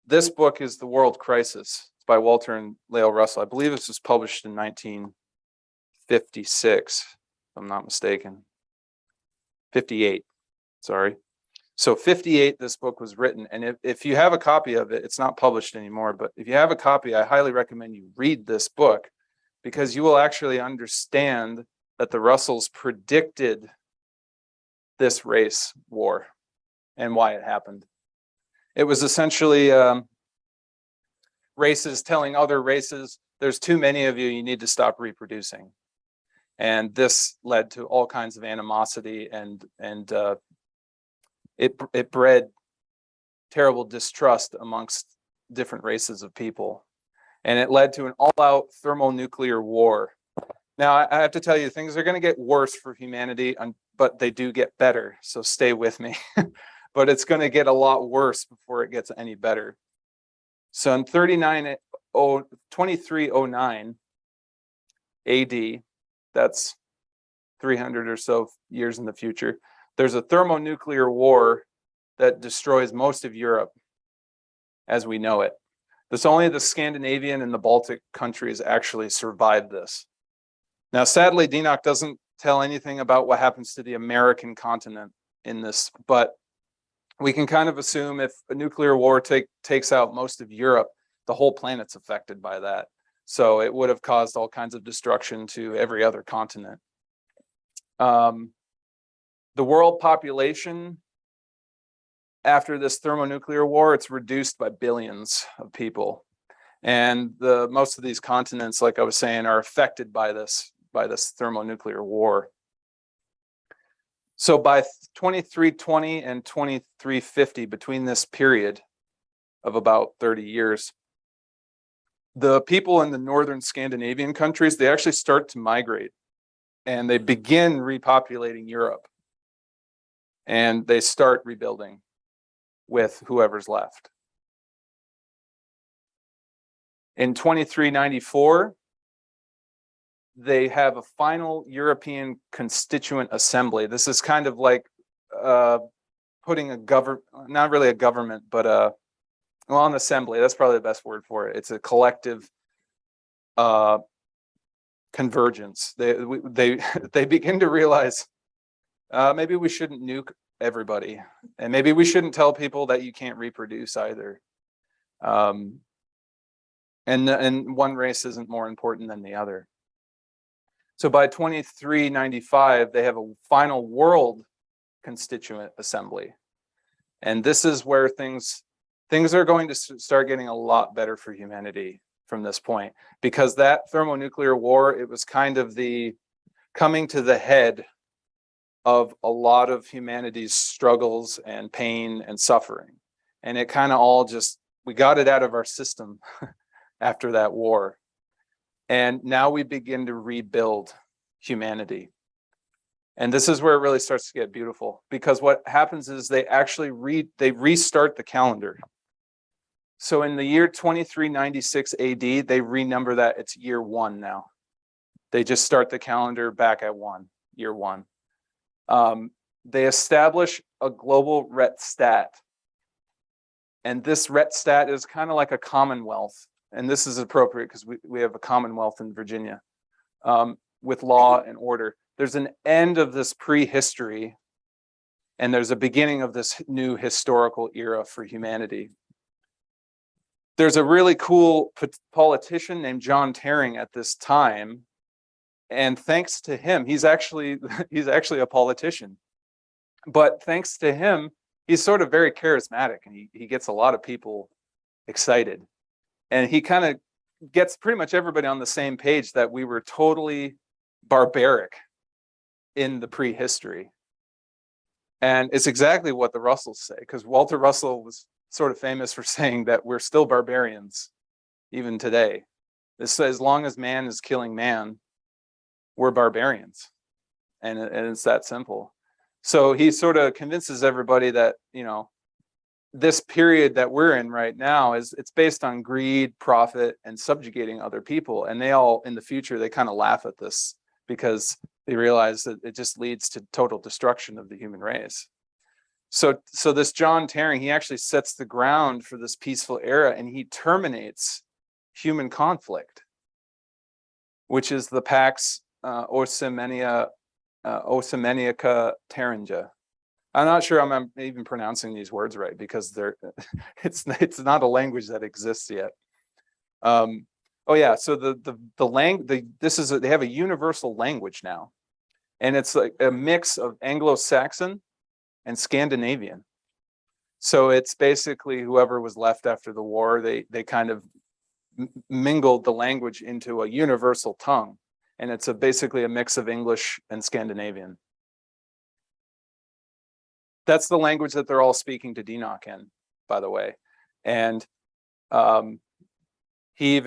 this book is The World Crisis. It's by Walter and Lao Russell. I believe this was published in 1956, if I'm not mistaken. 58. Sorry. So 58, this book was written. And if you have a copy of it, it's not published anymore, but if you have a copy, I highly recommend you read this book because you will actually understand that the Russells predicted this race war and why it happened. It was essentially races telling other races, there's too many of you, you need to stop reproducing. And this led to all kinds of animosity and it bred terrible distrust amongst different races of people. And it led to an all-out thermonuclear war. Now, I have to tell you, things are going to get worse for humanity, but they do get better. So stay with me. But it's going to get a lot worse before it gets any better. So in 2309 AD, that's 300 or so years in the future, there's a thermonuclear war that destroys most of Europe as we know it. There's only the Scandinavian and the Baltic countries actually survived this. Now, sadly, Dinock doesn't tell anything about what happens to the American continent in this, but we can kind of assume if a nuclear war takes out most of Europe, the whole planet's affected by that. So it would have caused all kinds of destruction to every other continent. The world population after this thermonuclear war, it's reduced by billions of people. And most of these continents, like I was saying, are affected by this thermonuclear war. So by 2320 and 2350, between this period of about 30 years, the people in the northern Scandinavian countries, they actually start to migrate and they begin repopulating Europe. And they start rebuilding with whoever's left. In 2394, they have a final European Constituent Assembly. This is kind of like putting a not really a government, but well, an assembly. That's probably the best word for it. It's a collective convergence. They begin to realize maybe we shouldn't nuke everybody, and maybe we shouldn't tell people that you can't reproduce either. And one race isn't more important than the other. So by 2395, they have a final world constituent assembly. And this is where things are going to start getting a lot better for humanity from this point, because that thermonuclear war, it was kind of the coming to the head of a lot of humanity's struggles and pain and suffering. And it kind of all we got it out of our system after that war. And now we begin to rebuild humanity. And this is where it really starts to get beautiful, because what happens is they actually restart the calendar. So in the year 2396 AD, they renumber that. It's year 1 now. They just start the calendar back at year 1. They establish a global Retstat. And this Retstat is kind of like a commonwealth. And this is appropriate because we have a commonwealth in Virginia with law and order. There's an end of this prehistory, and there's a beginning of this new historical era for humanity. there's a really cool politician named John Tering at this time, and thanks to him, he's actually a politician, but thanks to him, he's sort of very charismatic, and he gets a lot of people excited, and he kind of gets pretty much everybody on the same page that we were totally barbaric in the prehistory. And it's exactly what the Russells say, because Walter Russell was sort of famous for saying that we're still barbarians even today. This, as long as man is killing man, we're barbarians, and it's that simple. So he sort of convinces everybody that, you know, this period that we're in right now it's based on greed, profit, and subjugating other people. And they all, in the future, they kind of laugh at this because they realize that it just leads to total destruction of the human race. So this John Tering, he actually sets the ground for this peaceful era, and he terminates human conflict, which is the Pax Osemeniaca Teringa. I'm not sure I'm even pronouncing these words right, because it's not a language that exists yet. Oh yeah, so they have a universal language now, and it's like a mix of Anglo-Saxon and Scandinavian. So it's basically whoever was left after the war, they kind of mingled the language into a universal tongue, and it's basically a mix of English and Scandinavian. That's the language that they're all speaking to Dinock in, by the way. And he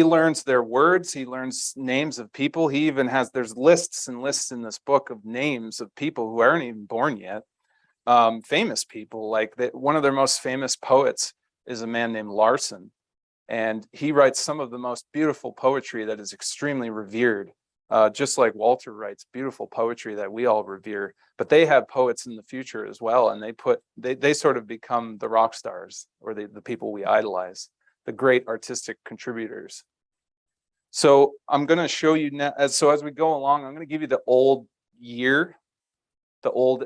learns their words, he learns names of people. He even there's lists and lists in this book of names of people who aren't even born yet. Famous people, like one of their most famous poets is a man named Larson. And he writes some of the most beautiful poetry that is extremely revered. Just like Walter writes beautiful poetry that we all revere, but they have poets in the future as well, and they sort of become the rock stars, or the people we idolize, the great artistic contributors. So I'm going to show you now, as we go along, I'm going to give you the old year, the old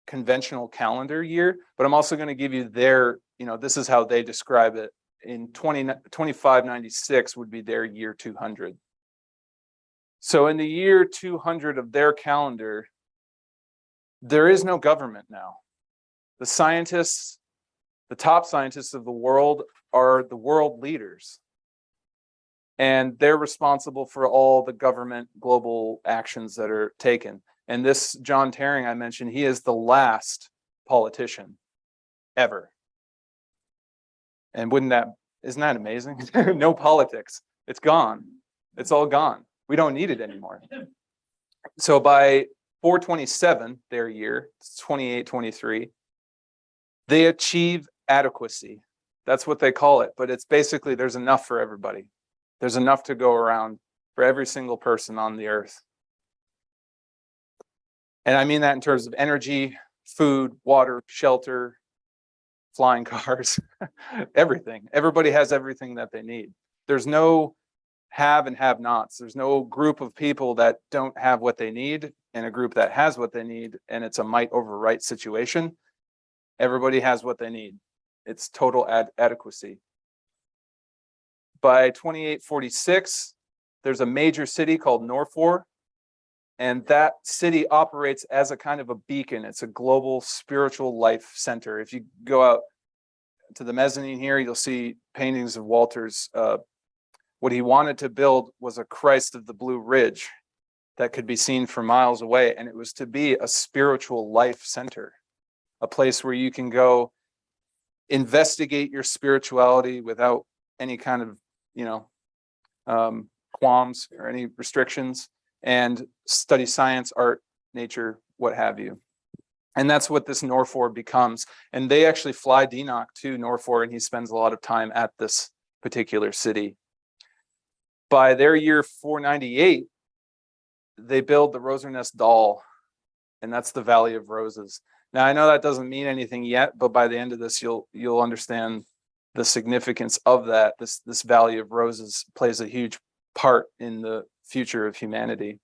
conventional calendar year, but I'm also going to give you this is how they describe it. In 2596 would be their year 200. So in the year 200 of their calendar, there is no government now. The scientists, the top scientists of the world, are the world leaders. And they're responsible for all the government global actions that are taken. And this John Tering I mentioned, he is the last politician ever. And isn't that amazing? No politics. It's gone. It's all gone. We don't need it anymore. So by 427, their year, it's 2823, they achieve adequacy. That's what they call it. But it's basically there's enough for everybody. There's enough to go around for every single person on the earth. And I mean that in terms of energy, food, water, shelter, flying cars, everything. Everybody has everything that they need. There's no have and have nots. There's no group of people that don't have what they need and a group that has what they need, and it's a might over right situation. Everybody has what they need. It's total adequacy. By 2846, there's a major city called Norfor, and that city operates as a kind of a beacon. It's a global spiritual life center. If you go out to the mezzanine here, you'll see paintings of Walter's. What he wanted to build was a Christ of the Blue Ridge that could be seen from miles away, and it was to be a spiritual life center, a place where you can go investigate your spirituality without any kind of, qualms or any restrictions, and study science, art, nature, what have you. And that's what this Norfor becomes. And they actually fly Dinock to Norfor, and he spends a lot of time at this particular city. By their year 498, they build the Rosernest Dal, and that's the Valley of Roses. Now, I know that doesn't mean anything yet, but by the end of this, you'll understand the significance of that. This Valley of Roses plays a huge part in the future of humanity.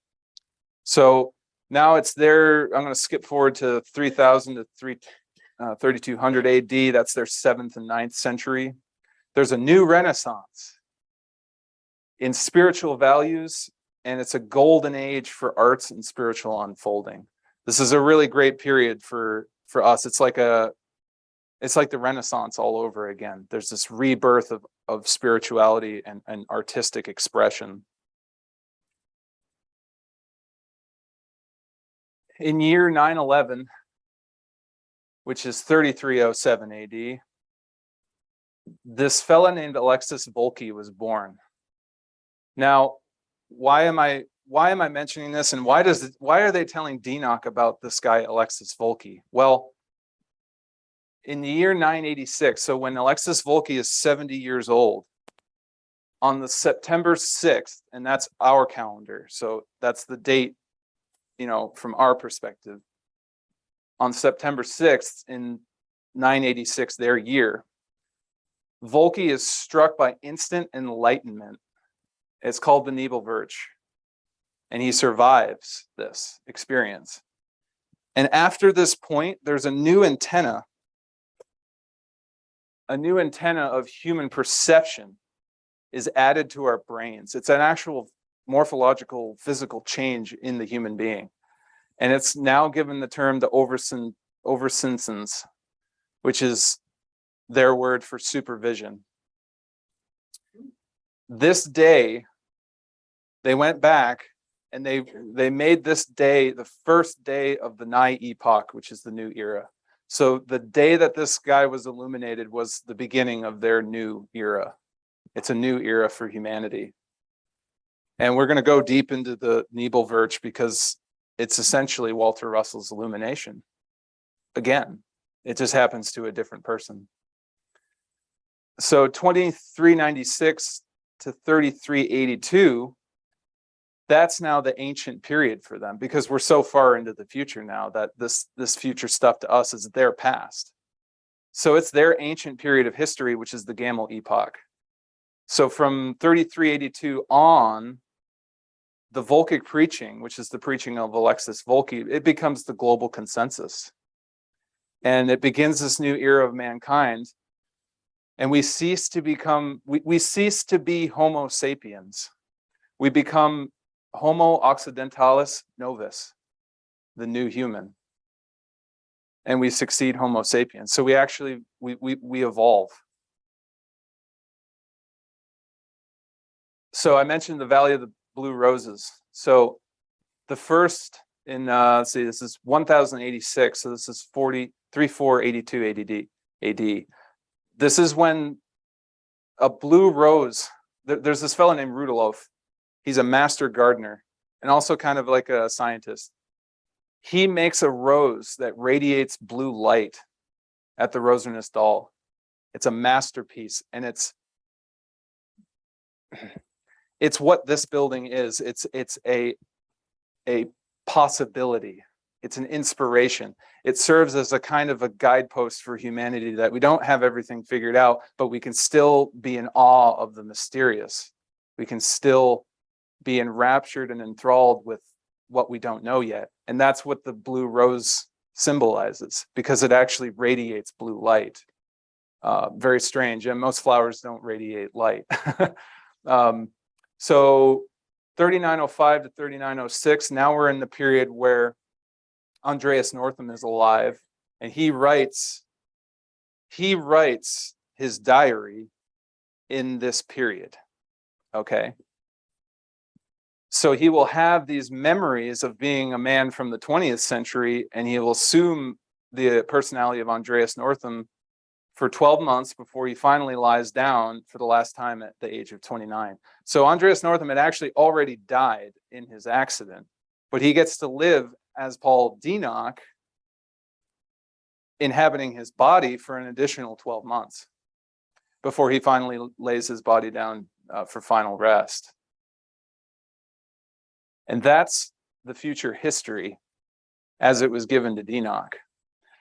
So now it's there. I'm going to skip forward to 3000 to 3200 AD. That's their 7th and 9th century. There's a new renaissance in spiritual values, and it's a golden age for arts and spiritual unfolding. This is a really great period for us. It's like the Renaissance all over again. There's this rebirth of spirituality and artistic expression. In year 911, which is 3307 AD, this fella named Alexis Volkey was born. Now, why am I mentioning this, and why are they telling Dinock about this guy Alexis Volkey? Well, in the year 986, so when Alexis Volkey is 70 years old, on the September 6th, and that's our calendar, so that's the date, from our perspective. On September 6th in 986, their year, Volkey is struck by instant enlightenment. It's called the Nebelwirch, and he survives this experience. And after this point, there's a new antenna of human perception is added to our brains. It's an actual morphological, physical change in the human being. And it's now given the term the Oversensens, which is their word for supervision. This day, they went back and they made this day the first day of the Nye Epoch, which is the new era. So the day that this guy was illuminated was the beginning of their new era. It's a new era for humanity. And we're going to go deep into the Nebelwirch because it's essentially Walter Russell's illumination. Again, it just happens to a different person. So 2396 to 3382, that's now the ancient period for them, because we're so far into the future now that this future stuff to us is their past. So it's their ancient period of history, which is the Gamma Epoch. So from 3382 on, the Volkic preaching, which is the preaching of Alexis Volkey, it becomes the global consensus. And it begins this new era of mankind. And we cease to become, we cease to be Homo sapiens. We become Homo occidentalis novus, the new human. And we succeed Homo sapiens. So we actually, we evolve. So I mentioned the Valley of the Blue Roses. So the first in, let's see, this is 1086. So this is 3482 AD. This is when a blue rose, there's this fellow named Rudolf. He's a master gardener and also kind of like a scientist. He makes a rose that radiates blue light at the Rosernest Dahl. It's a masterpiece, and it's what this building is. It's a possibility. It's an inspiration. It serves as a kind of a guidepost for humanity that we don't have everything figured out, but we can still be in awe of the mysterious. We can still be enraptured and enthralled with what we don't know yet. And that's what the blue rose symbolizes, because it actually radiates blue light. Very strange. And most flowers don't radiate light. So 3905 to 3906, now we're in the period where Andreas Northam is alive, and he writes his diary in this period. Okay. So he will have these memories of being a man from the 20th century, and he will assume the personality of Andreas Northam for 12 months before he finally lies down for the last time at the age of 29. So Andreas Northam had actually already died in his accident, but he gets to live as Paul Dinock, inhabiting his body for an additional 12 months before he finally lays his body down for final rest. And that's the future history as it was given to Dinock.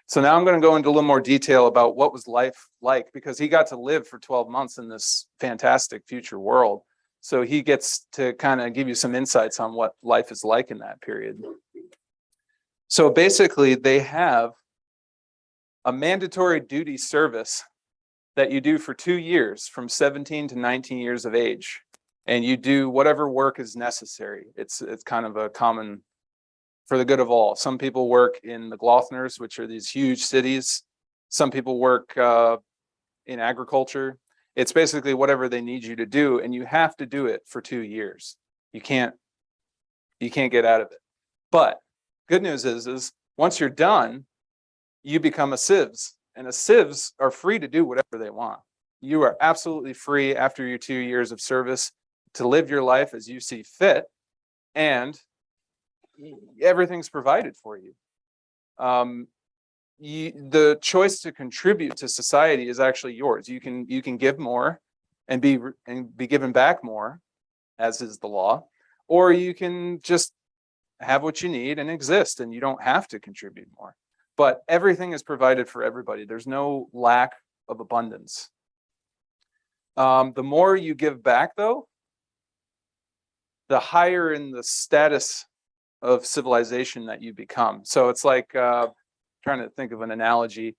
So now I'm going to go into a little more detail about what was life like, because he got to live for 12 months in this fantastic future world. So he gets to kind of give you some insights on what life is like in that period. So basically, they have a mandatory duty service that you do for 2 years, from 17 to 19 years of age. And you do whatever work is necessary. It's kind of a common, for the good of all. Some people work in the Glothners, which are these huge cities. Some people work in agriculture. It's basically whatever they need you to do, and you have to do it for 2 years. You can't get out of it. But good news is once you're done, you become a civs, and a civs are free to do whatever they want. You are absolutely free after your 2 years of service to live your life as you see fit, and everything's provided for you. The choice to contribute to society is actually yours. You can give more and be given back more, as is the law, or you can just have what you need and exist, and you don't have to contribute more. But everything is provided for everybody. There's no lack of abundance. The more you give back, though, the higher in the status of civilization that you become. So it's like, trying to think of an analogy.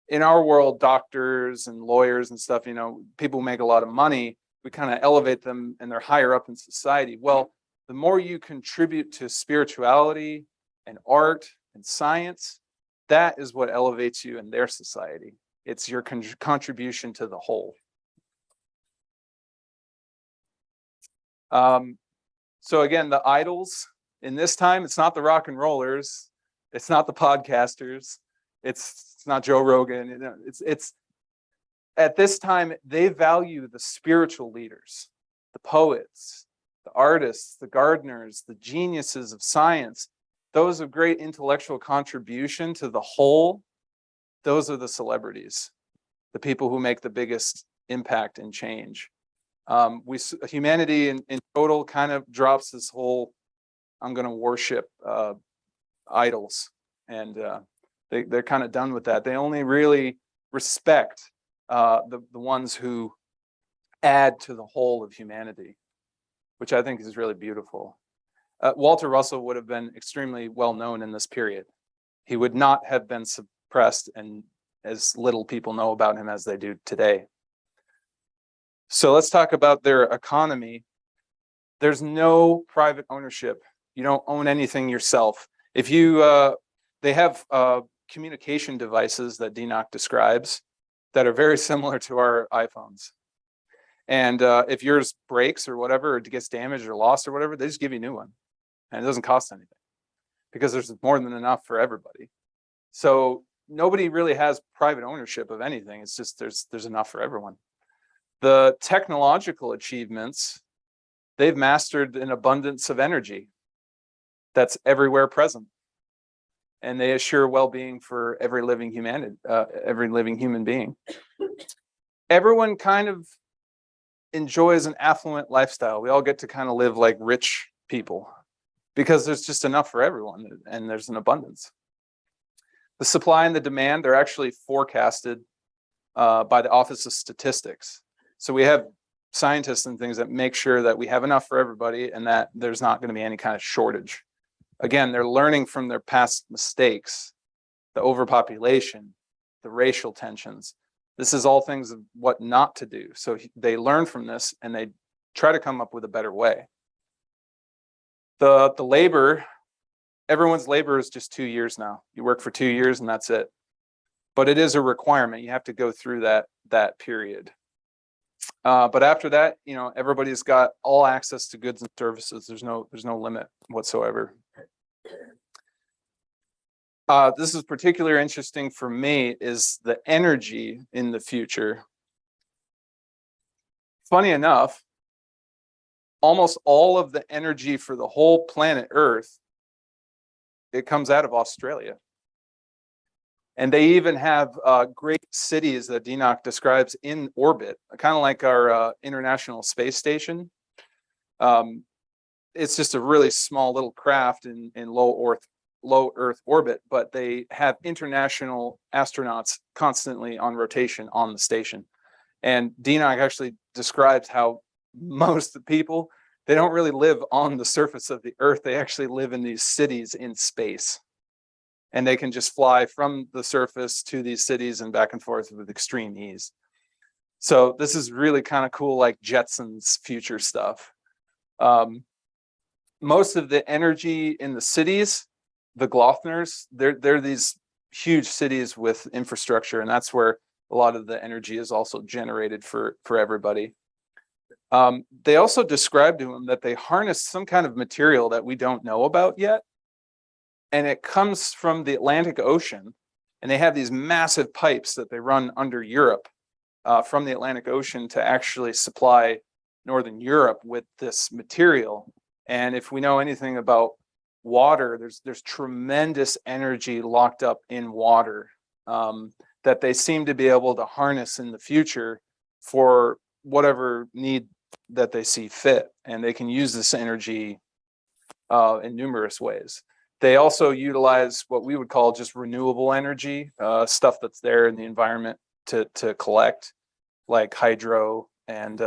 In our world, doctors and lawyers and stuff, people who make a lot of money, we kind of elevate them and they're higher up in society. Well, the more you contribute to spirituality and art and science, that is what elevates you in their society. It's your contribution to the whole. So again, the idols in this time, it's not the rock and rollers, it's not the podcasters, it's not Joe Rogan. It's at this time, they value the spiritual leaders, the poets, the artists, the gardeners, the geniuses of science, those of great intellectual contribution to the whole. Those are the celebrities, the people who make the biggest impact and change. Humanity in total kind of drops this whole, I'm going to worship idols, and they're kind of done with that. They only really respect the ones who add to the whole of humanity, which I think is really beautiful. Walter Russell would have been extremely well known in this period. He would not have been suppressed, and as little people know about him as they do today. So let's talk about their economy. There's no private ownership. You don't own anything yourself. If you, they have communication devices that Dinock describes that are very similar to our iPhones. And if yours breaks or whatever, or gets damaged or lost or whatever, they just give you a new one. And it doesn't cost anything because there's more than enough for everybody. So nobody really has private ownership of anything. It's just there's enough for everyone. The technological achievements, they've mastered an abundance of energy that's everywhere present. And they assure well-being for every living human being. Everyone kind of enjoys an affluent lifestyle. We all get to kind of live like rich people because there's just enough for everyone and there's an abundance. The supply and the demand, they're actually forecasted by the Office of Statistics. So we have scientists and things that make sure that we have enough for everybody and that there's not going to be any kind of shortage. Again, they're learning from their past mistakes, the overpopulation, the racial tensions. This is all things of what not to do. So they learn from this and they try to come up with a better way. The labor, everyone's labor is just 2 years now. You work for 2 years and that's it. But it is a requirement. You have to go through that period. But after that, everybody's got all access to goods and services. There's no limit whatsoever. This is particularly interesting for me is the energy in the future. Funny enough, almost all of the energy for the whole planet Earth, it comes out of Australia. And they even have great cities that Dinock describes in orbit, kind of like our International Space Station. It's just a really small little craft in low Earth orbit, but they have international astronauts constantly on rotation on the station. And Dinock actually describes how most of the people, they don't really live on the surface of the Earth. They actually live in these cities in space. And they can just fly from the surface to these cities and back and forth with extreme ease. So this is really kind of cool, like Jetsons future stuff. Most of the energy in the cities, the Glothners, they're these huge cities with infrastructure, and that's where a lot of the energy is also generated for everybody. They also described to him that they harnessed some kind of material that we don't know about yet, and it comes from the Atlantic Ocean, and they have these massive pipes that they run under Europe from the Atlantic Ocean to actually supply Northern Europe with this material. And if we know anything about water, there's tremendous energy locked up in water that they seem to be able to harness in the future for whatever need that they see fit. And they can use this energy in numerous ways. They also utilize what we would call just renewable energy, stuff that's there in the environment to collect, like hydro and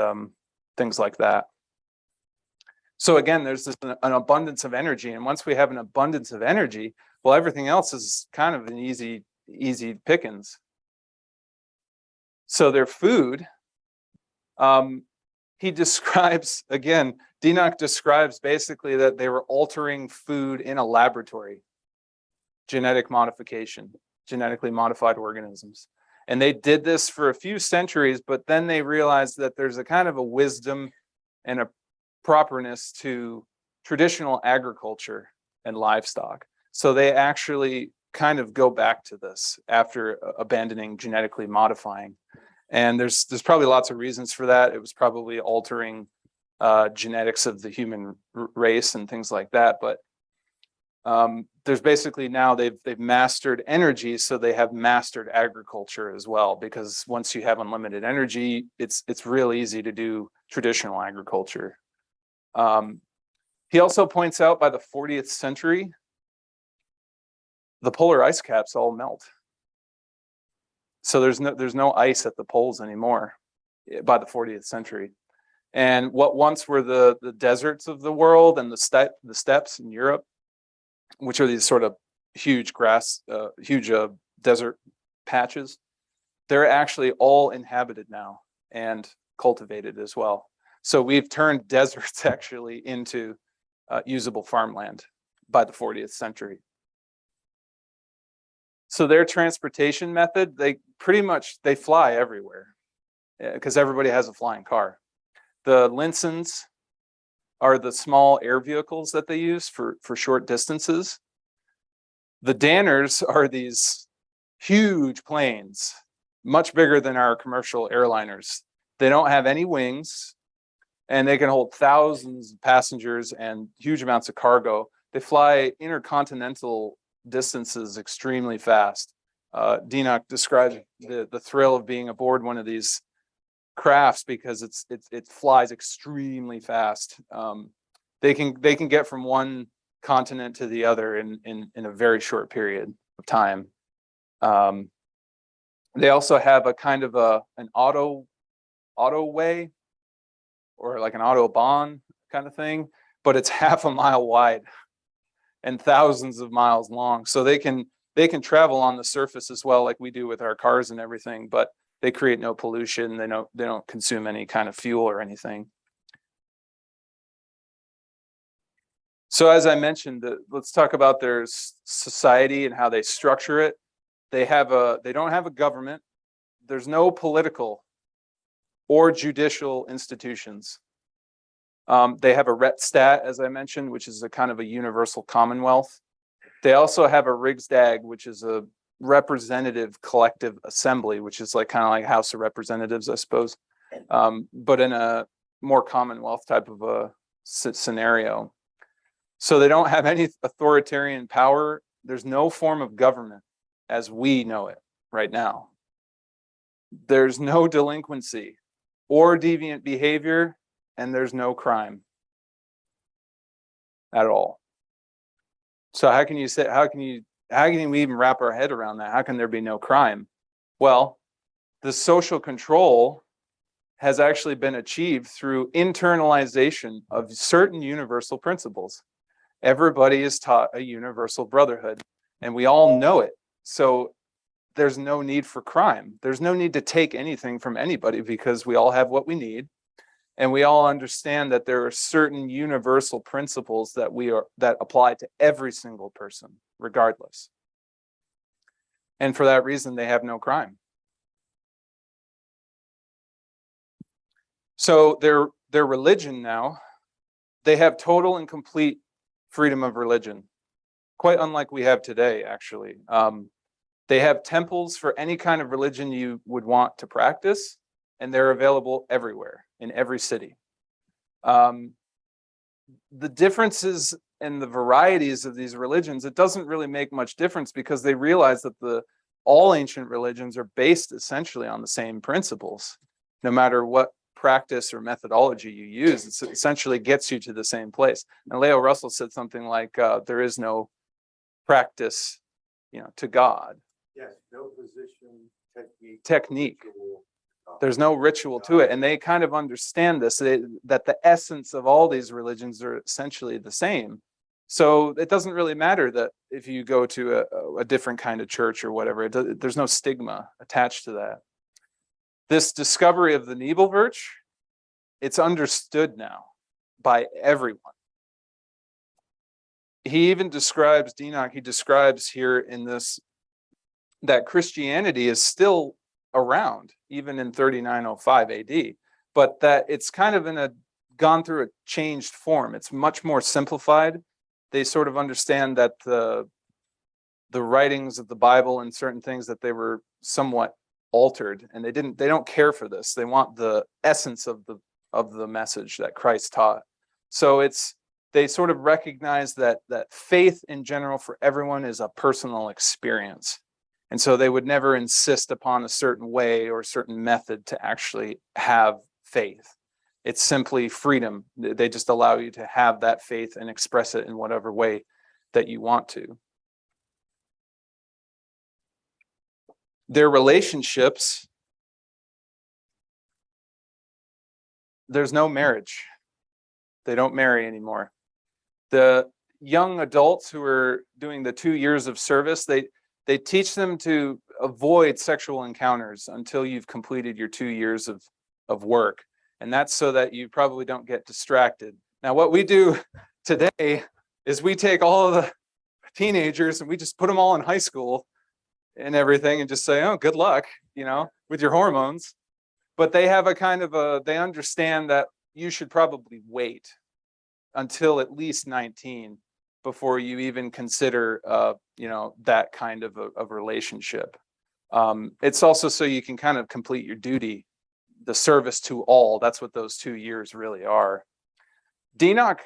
things like that. So again, there's an abundance of energy, and once we have an abundance of energy, well, everything else is kind of an easy pickings. So their food, he describes, again, Dinock describes basically that they were altering food in a laboratory, genetic modification, genetically modified organisms. And they did this for a few centuries, but then they realized that there's a kind of a wisdom and a properness to traditional agriculture and livestock. So they actually kind of go back to this after abandoning genetically modifying. And there's probably lots of reasons for that. It was probably altering genetics of the human race and things like that. But there's basically now they've mastered energy, so they have mastered agriculture as well. Because once you have unlimited energy, it's real easy to do traditional agriculture. He also points out by the 40th century, the polar ice caps all melt. So there's no ice at the poles anymore by the 40th century. And what once were the deserts of the world and the steppes in Europe, which are these sort of huge desert patches, they're actually all inhabited now and cultivated as well. So we've turned deserts actually into usable farmland by the 40th century. So their transportation method, they fly everywhere because everybody has a flying car. The Linsons are the small air vehicles that they use for short distances. The Danners are these huge planes, much bigger than our commercial airliners. They don't have any wings, and they can hold thousands of passengers and huge amounts of cargo. They fly intercontinental distances extremely fast. Dinock described the thrill of being aboard one of these crafts because it flies extremely fast. They can get from one continent to the other in a very short period of time. They also have a kind of an autoway, or like an autobahn kind of thing, but it's half a mile wide and thousands of miles long. So they can travel on the surface as well, like we do with our cars and everything, but they create no pollution. They don't consume any kind of fuel or anything. So as I mentioned, let's talk about their society and how they structure it. They don't have a government. There's no political or judicial institutions. They have a Rettstat, as I mentioned, which is a kind of a universal commonwealth. They also have a Riksdag, which is a representative collective assembly, which is like kind of like House of Representatives, I suppose, but in a more commonwealth type of a scenario. So they don't have any authoritarian power. There's no form of government as we know it right now. There's no delinquency or deviant behavior, and there's no crime at all. So how can we even wrap our head around that? How can there be no crime? Well, the social control has actually been achieved through internalization of certain universal principles. Everybody is taught a universal brotherhood, and we all know it. So there's no need for crime. There's no need to take anything from anybody because we all have what we need. And we all understand that there are certain universal principles that apply to every single person, regardless. And for that reason, they have no crime. So their religion now, they have total and complete freedom of religion, quite unlike we have today, actually. They have temples for any kind of religion you would want to practice, and they're available everywhere, in every city. The differences and the varieties of these religions, it doesn't really make much difference because they realize that all ancient religions are based essentially on the same principles. No matter what practice or methodology you use, it essentially gets you to the same place. And Lao Russell said something like, there is no practice, to God. Yes, no position, technique. There's no ritual to it. And they kind of understand this, that the essence of all these religions are essentially the same. So it doesn't really matter that if you go to a different kind of church or whatever, there's no stigma attached to that. This discovery of the Nebelwirch, it's understood now by everyone. He even describes, Dinock, he describes here in this, that Christianity is still around, even in 3905 AD, but that it's kind of gone through a changed form. It's much more simplified. They sort of understand that the writings of the Bible and certain things, that they were somewhat altered, and they don't care for this. They want the essence of the message that Christ taught. So they sort of recognize that faith in general for everyone is a personal experience. And so they would never insist upon a certain way or a certain method to actually have faith. It's simply freedom. They just allow you to have that faith and express it in whatever way that you want to. Their relationships, there's no marriage. They don't marry anymore. The young adults who are doing the 2 years of service, they teach them to avoid sexual encounters until you've completed your 2 years of work. And that's so that you probably don't get distracted. Now, what we do today is we take all of the teenagers and we just put them all in high school and everything and just say, oh, good luck, with your hormones. But they have they understand that you should probably wait until at least 19 before you even consider, that kind of a relationship. It's also so you can kind of complete your duty, the service to all. That's what those 2 years really are. Dinock,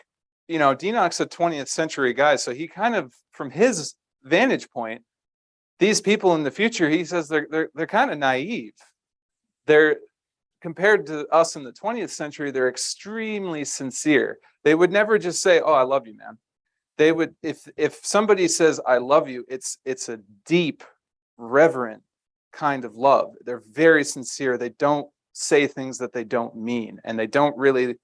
Dinock's a 20th century guy, so he kind of, from his vantage point, these people in the future, he says they're kind of naive. They're, compared to us in the 20th century, they're extremely sincere. They would never just say, oh, I love you, man. They would, if somebody says, I love you, it's a deep, reverent kind of love. They're very sincere. They don't say things that they don't mean, and they don't really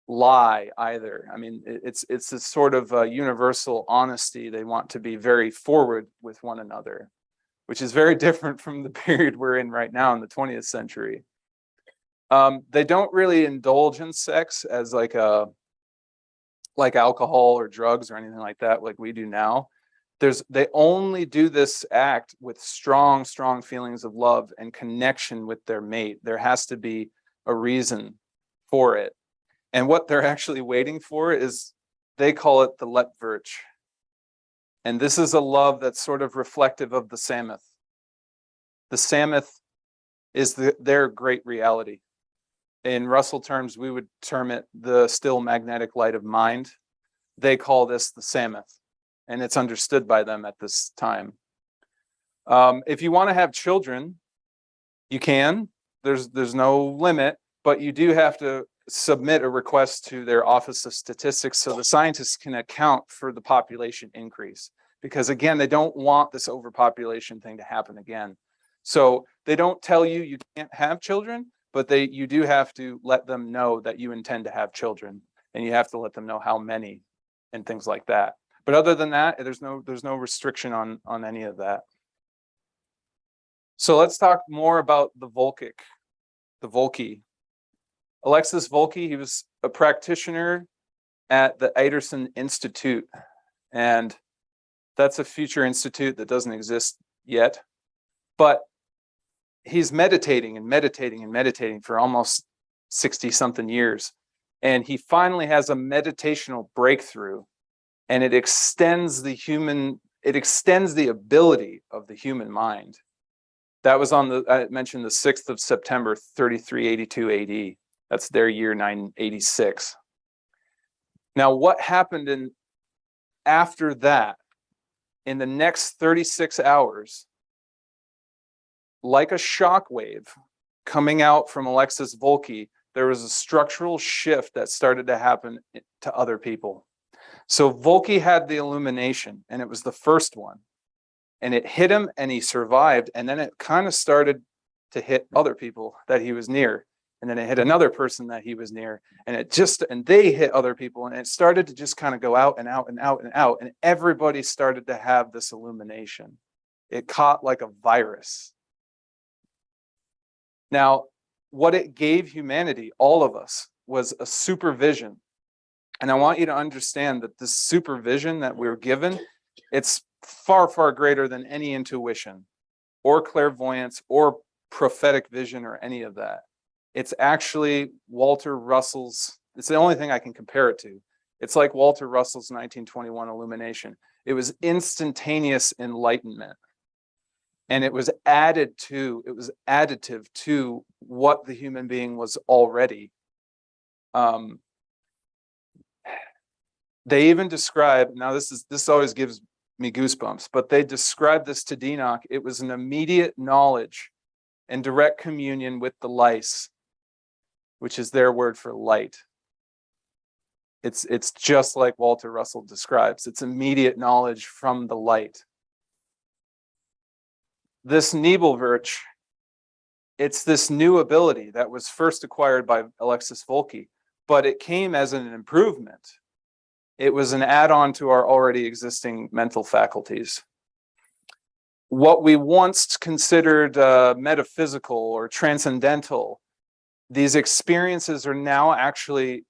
lie either. I mean, it's a sort of a universal honesty. They want to be very forward with one another, which is very different from the period we're in right now in the 20th century. They don't really indulge in sex as like alcohol or drugs or anything like that, like we do now. They only do this act with strong feelings of love and connection with their mate. There has to be a reason for it. And what they're actually waiting for is, they call it the Leibwirch. And this is a love that's sort of reflective of the Samoth. The Samoth is their great reality. In Russell terms, we would term it the still magnetic light of mind. They call this the Samoth, and it's understood by them at this time. If you want to have children, you can. There's no limit, but you do have to submit a request to their Office of Statistics so the scientists can account for the population increase. Because again, they don't want this overpopulation thing to happen again. So they don't tell you you can't have children, but you do have to let them know that you intend to have children, and you have to let them know how many and things like that. But other than that, there's no restriction on any of that. So let's talk more about the Volky. Alexis Volky, he was a practitioner at the Ederson Institute, and that's a future institute that doesn't exist yet, but he's meditating and meditating and meditating for almost 60 something years. And he finally has a meditational breakthrough, and it extends the ability of the human mind. That was on I mentioned the 6th of September, 3382 AD. That's their year 986. Now, what happened after that, in the next 36 hours, like a shock wave coming out from Alexis Volky, there was a structural shift that started to happen to other people. So Volky had the illumination, and it was the first one. And it hit him, and he survived. And then it kind of started to hit other people that he was near. And then it hit another person that he was near. And they hit other people. And it started to just kind of go out and out and out and out. And everybody started to have this illumination. It caught like a virus. Now, what it gave humanity, all of us, was a supervision. And I want you to understand that this supervision that we're given, it's far, far greater than any intuition or clairvoyance or prophetic vision or any of that. It's actually Walter Russell's, it's the only thing I can compare it to. It's like Walter Russell's 1921 illumination. It was instantaneous enlightenment. And it was additive to what the human being was already. They even describe, now this always gives me goosebumps, but they describe this to Dinock. It was an immediate knowledge and direct communion with the lice, which is their word for light. It's just like Walter Russell describes. It's immediate knowledge from the light. This Nebelwirch, it's this new ability that was first acquired by Alexis Volky, but it came as an improvement. It was an add-on to our already existing mental faculties. What we once considered metaphysical or transcendental, these experiences are now actually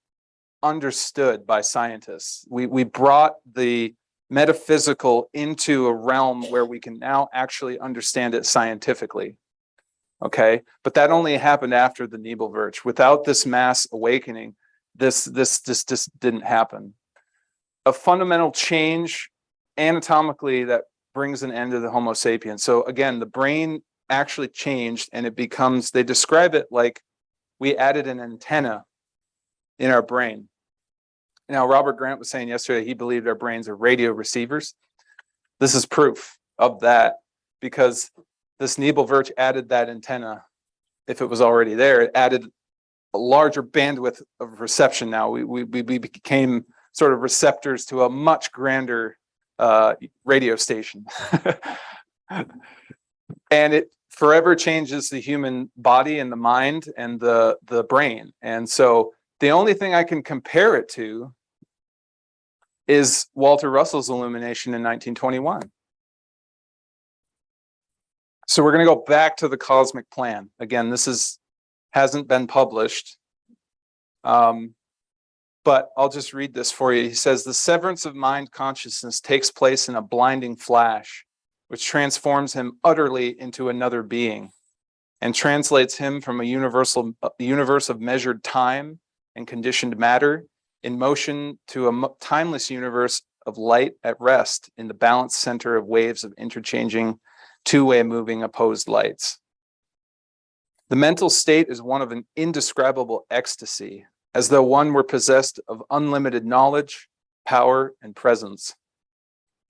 understood by scientists. We brought the metaphysical into a realm where we can now actually understand it scientifically. Okay, but that only happened after the Nebelwirch. Without this mass awakening, this didn't happen. A fundamental change anatomically that brings an end to the Homo sapiens. So again, the brain actually changed, and it becomes, they describe it like we added an antenna in our brain. Now, Robert Grant was saying yesterday he believed our brains are radio receivers. This is proof of that, because this Nebelwirch added that antenna. If it was already there, it added a larger bandwidth of reception. Now we became sort of receptors to a much grander radio station. And it forever changes the human body and the mind and the brain. And so the only thing I can compare it to is Walter Russell's illumination in 1921. So we're going to go back to the cosmic plan. Again, this hasn't been published. But I'll just read this for you. He says, the severance of mind consciousness takes place in a blinding flash, which transforms him utterly into another being and translates him from a universe of measured time and conditioned matter in motion to a timeless universe of light at rest in the balanced center of waves of interchanging, two-way moving opposed lights. The mental state is one of an indescribable ecstasy, as though one were possessed of unlimited knowledge, power, and presence.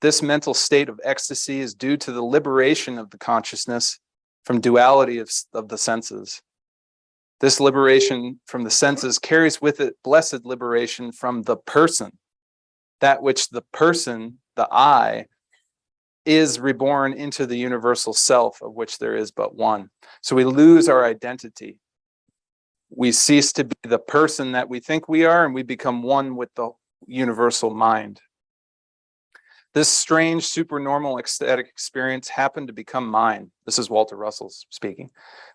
This mental state of ecstasy is due to the liberation of the consciousness from duality of the senses. This liberation from the senses carries with it blessed liberation from the person, that which the person, the I, is reborn into the universal self, of which there is but one. So we lose our identity. We cease to be the person that we think we are, and we become one with the universal mind. This strange, supernormal ecstatic experience happened to become mine. This is Walter Russell speaking.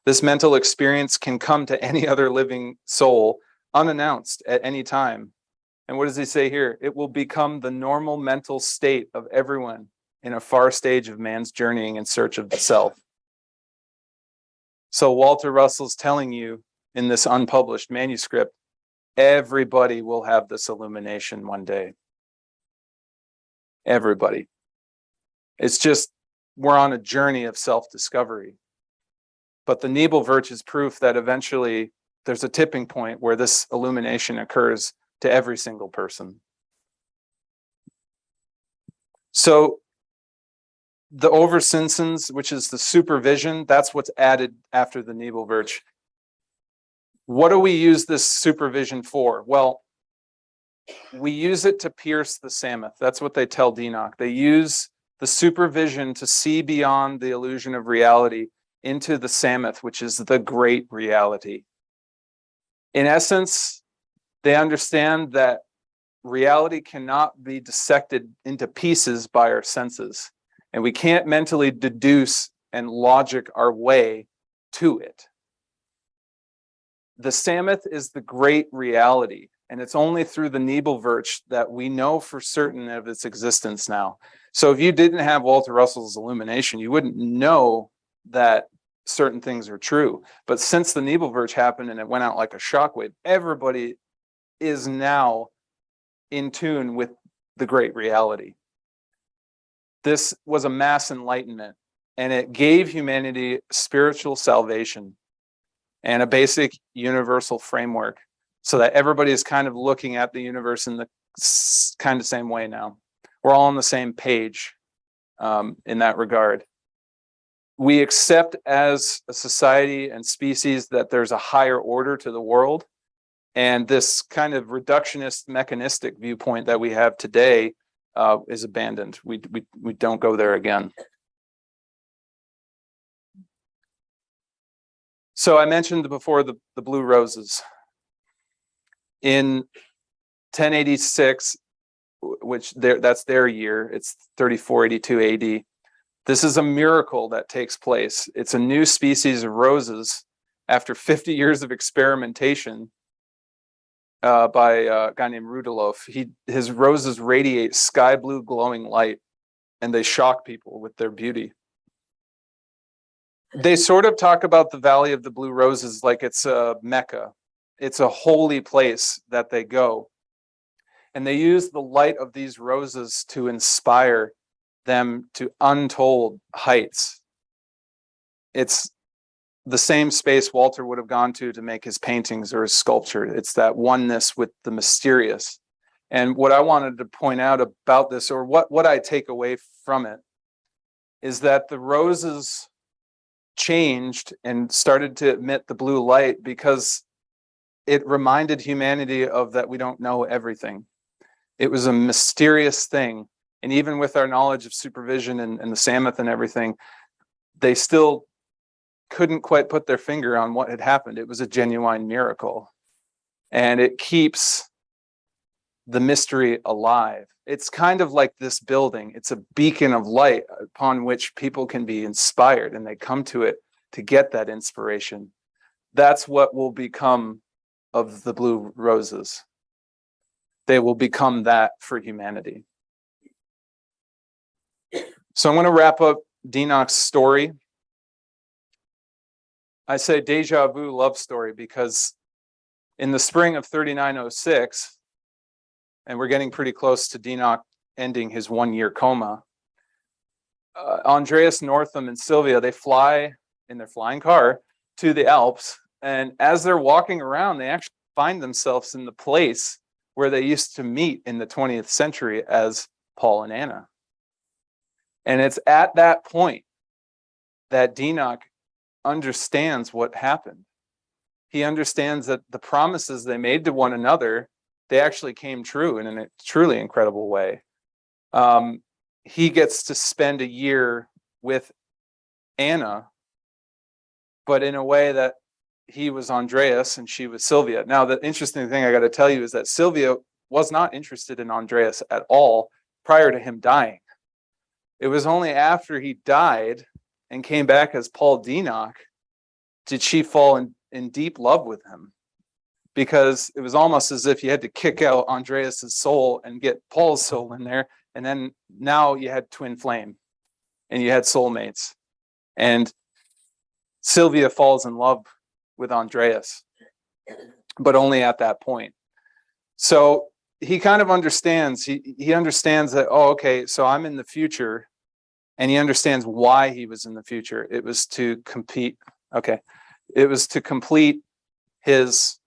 This mental experience can come to any other living soul unannounced at any time. And what does he say here? It will become the normal mental state of everyone in a far stage of man's journeying in search of the self. So Walter Russell's telling you in this unpublished manuscript, everybody will have this illumination one day. Everybody. It's just, we're on a journey of self-discovery. But the Nebelwirch is proof that eventually there's a tipping point where this illumination occurs to every single person. So the Oversinsens, which is the supervision, that's what's added after the Nebelwirch. What do we use this supervision for? Well, we use it to pierce the Samoth. That's what they tell Dinock. They use the supervision to see beyond the illusion of reality into the Samoth, which is the great reality. In essence, they understand that reality cannot be dissected into pieces by our senses, and we can't mentally deduce and logic our way to it. The Samoth is the great reality, and it's only through the Nebelwirch that we know for certain of its existence now. So if you didn't have Walter Russell's illumination, you wouldn't know that certain things are true. But since the Nebelwirch happened and it went out like a shockwave, everybody is now in tune with the great reality. This was a mass enlightenment, and it gave humanity spiritual salvation and a basic universal framework so that everybody is kind of looking at the universe in the kind of same way now. We're all on the same page in that regard. We accept as a society and species that there's a higher order to the world, and this kind of reductionist mechanistic viewpoint that we have today is abandoned. We don't go there again. So I mentioned before the blue roses. In 1086, which that's their year, it's 3482 AD. This is a miracle that takes place. It's a new species of roses after 50 years of experimentation by a guy named Rudelof. His roses radiate sky blue glowing light, and they shock people with their beauty. They sort of talk about the Valley of the Blue Roses like it's a Mecca. It's a holy place that they go. And they use the light of these roses to inspire them to untold heights. It's the same space Walter would have gone to make his paintings or his sculpture. It's that oneness with the mysterious. And what I wanted to point out about this, or what I take away from it, is that the roses changed and started to emit the blue light because it reminded humanity of that we don't know everything. It was a mysterious thing. And even with our knowledge of supervision and the Samoth and everything, they still couldn't quite put their finger on what had happened. It was a genuine miracle. And it keeps the mystery alive. It's kind of like this building. It's a beacon of light upon which people can be inspired, and they come to it to get that inspiration. That's what will become of the blue roses. They will become that for humanity. So I'm going to wrap up Dinock's story. I say deja vu love story because in the spring of 3906, and we're getting pretty close to Dinock ending his 1-year coma, Andreas Northam and Sylvia, they fly in their flying car to the Alps. And as they're walking around, they actually find themselves in the place where they used to meet in the 20th century as Paul and Anna. And it's at that point that Dinock understands what happened. He understands that the promises they made to one another, they actually came true in a truly incredible way. He gets to spend a year with Anna, but in a way that he was Andreas and she was Sylvia. Now, the interesting thing I got to tell you is that Sylvia was not interested in Andreas at all prior to him dying. It was only after he died and came back as Paul Dinock did she fall in deep love with him, because it was almost as if you had to kick out Andreas's soul and get Paul's soul in there. And then now you had twin flame and you had soulmates. And Sylvia falls in love with Andreas, but only at that point. So he kind of understands, he understands that, oh, okay, so I'm in the future, and he understands why he was in the future. It was to compete. Okay. It was to complete his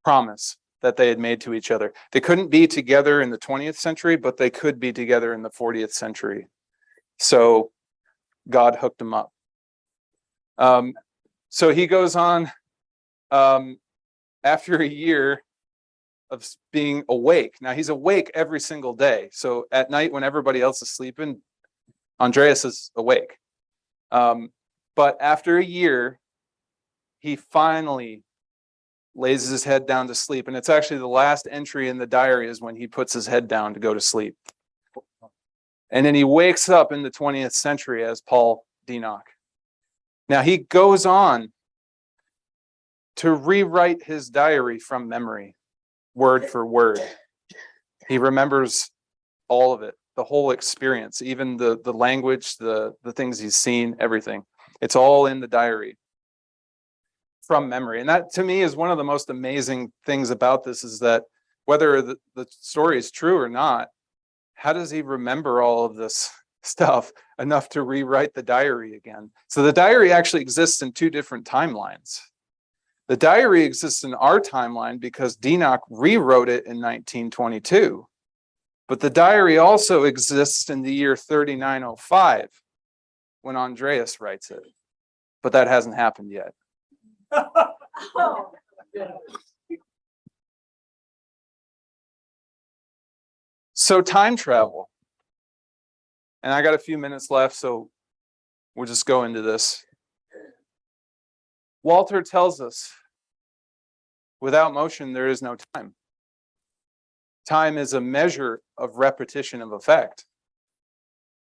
promise that they had made to each other. They couldn't be together in the 20th century, but they could be together in the 40th century. So God hooked them up. So he goes on, after a year of being awake. Now he's awake every single day. So at night when everybody else is sleeping, Andreas is awake. But after a year, he finally lays his head down to sleep. And it's actually the last entry in the diary is when he puts his head down to go to sleep. And then he wakes up in the 20th century as Paul Dinock. Now he goes on to rewrite his diary from memory, word for word. He remembers all of it, the whole experience, even the language, the things he's seen, everything. It's all in the diary from memory. And that to me is one of the most amazing things about this, is that whether the story is true or not, how does he remember all of this stuff enough to rewrite the diary again? So the diary actually exists in two different timelines. The diary exists in our timeline because Dinock rewrote it in 1922. But the diary also exists in the year 3905 when Andreas writes it. But that hasn't happened yet. So time travel. And I got a few minutes left, so we'll just go into this. Walter tells us, without motion, there is no time. Time is a measure of repetition of effect.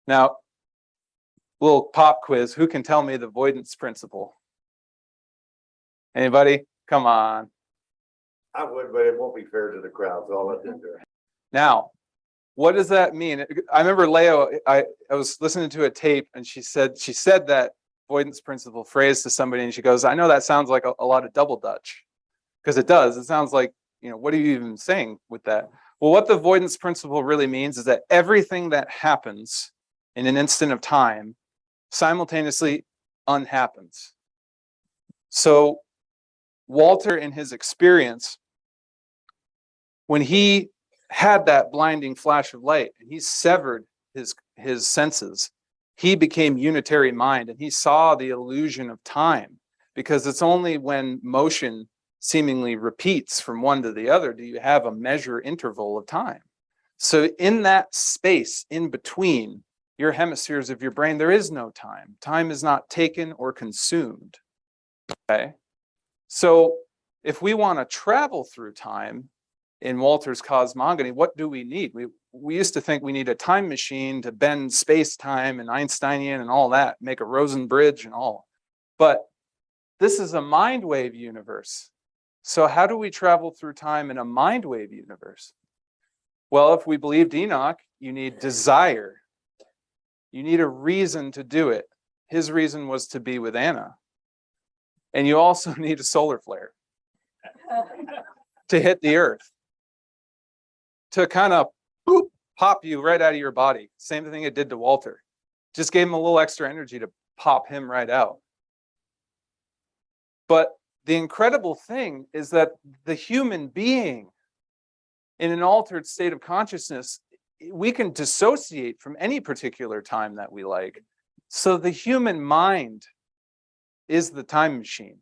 Now, little pop quiz, who can tell me the avoidance principle? Anybody? Come on. I would, but it won't be fair to the crowd, so I'll let them do it. Now, what does that mean? I remember Leo, I was listening to a tape, and she said that avoidance principle phrase to somebody, and she goes, I know that sounds like a lot of double Dutch, because it does. It sounds like, what are you even saying with that? Well, what the avoidance principle really means is that everything that happens in an instant of time simultaneously unhappens. So Walter, in his experience, when he had that blinding flash of light and he severed his senses, he became unitary mind, and he saw the illusion of time, because it's only when motion seemingly repeats from one to the other do you have a measure interval of time. So in that space in between your hemispheres of your brain, there is no time. Time is not taken or consumed. Okay? So if we want to travel through time in Walter's cosmogony, what do we need? We used to think we need a time machine to bend space-time and Einsteinian and all that, make a Rosen bridge and all. But this is a mind wave universe. So how do we travel through time in a mind wave universe? Well, if we believe Dinock, you need desire. You need a reason to do it. His reason was to be with Anna. And you also need a solar flare to hit the earth, to kind of boop, pop you right out of your body. Same thing it did to Walter. Just gave him a little extra energy to pop him right out. But the incredible thing is that the human being in an altered state of consciousness, we can dissociate from any particular time that we like. So the human mind is the time machine.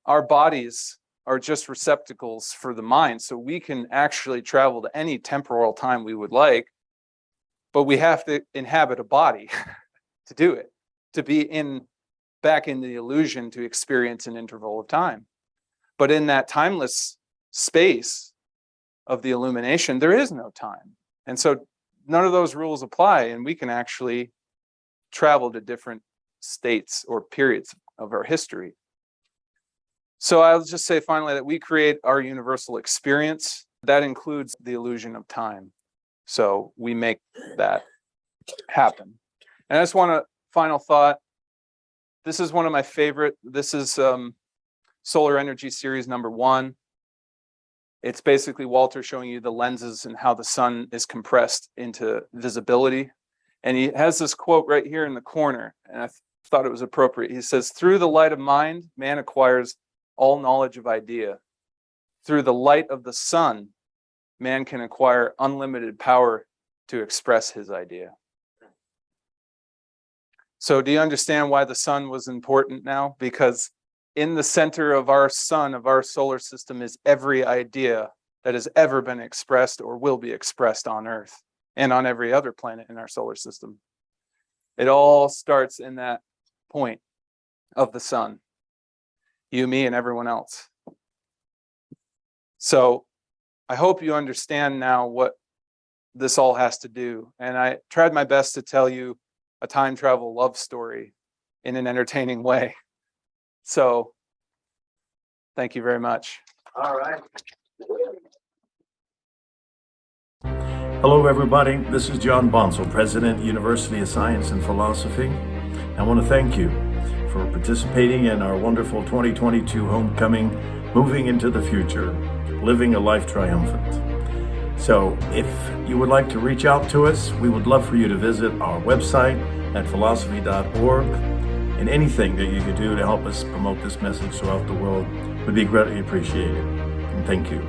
Our bodies are just receptacles for the mind. So we can actually travel to any temporal time we would like, but we have to inhabit a body to do it, to be back in the illusion to experience an interval of time. But in that timeless space of the illumination, there is no time. And so none of those rules apply, and we can actually travel to different states or periods of our history. So I'll just say finally that we create our universal experience. That includes the illusion of time. So we make that happen. And I just want to, final thought, this is one of my favorite, this is Solar Energy Series #1. It's basically Walter showing you the lenses and how the sun is compressed into visibility. And he has this quote right here in the corner, and I thought it was appropriate. He says, "Through the light of mind, man acquires all knowledge of idea. Through the light of the sun, man can acquire unlimited power to express his idea." So do you understand why the sun was important now? Because in the center of our sun, of our solar system, is every idea that has ever been expressed or will be expressed on Earth and on every other planet in our solar system. It all starts in that point of the sun. You, me, and everyone else. So I hope you understand now what this all has to do. And I tried my best to tell you a time travel love story in an entertaining way. So thank you very much. All right. Hello, everybody. This is John Bonsall, President, University of Science and Philosophy. I want to thank you for participating in our wonderful 2022 homecoming, moving into the future, living a life triumphant. So if you would like to reach out to us, we would love for you to visit our website at philosophy.org, and anything that you could do to help us promote this message throughout the world would be greatly appreciated. And thank you.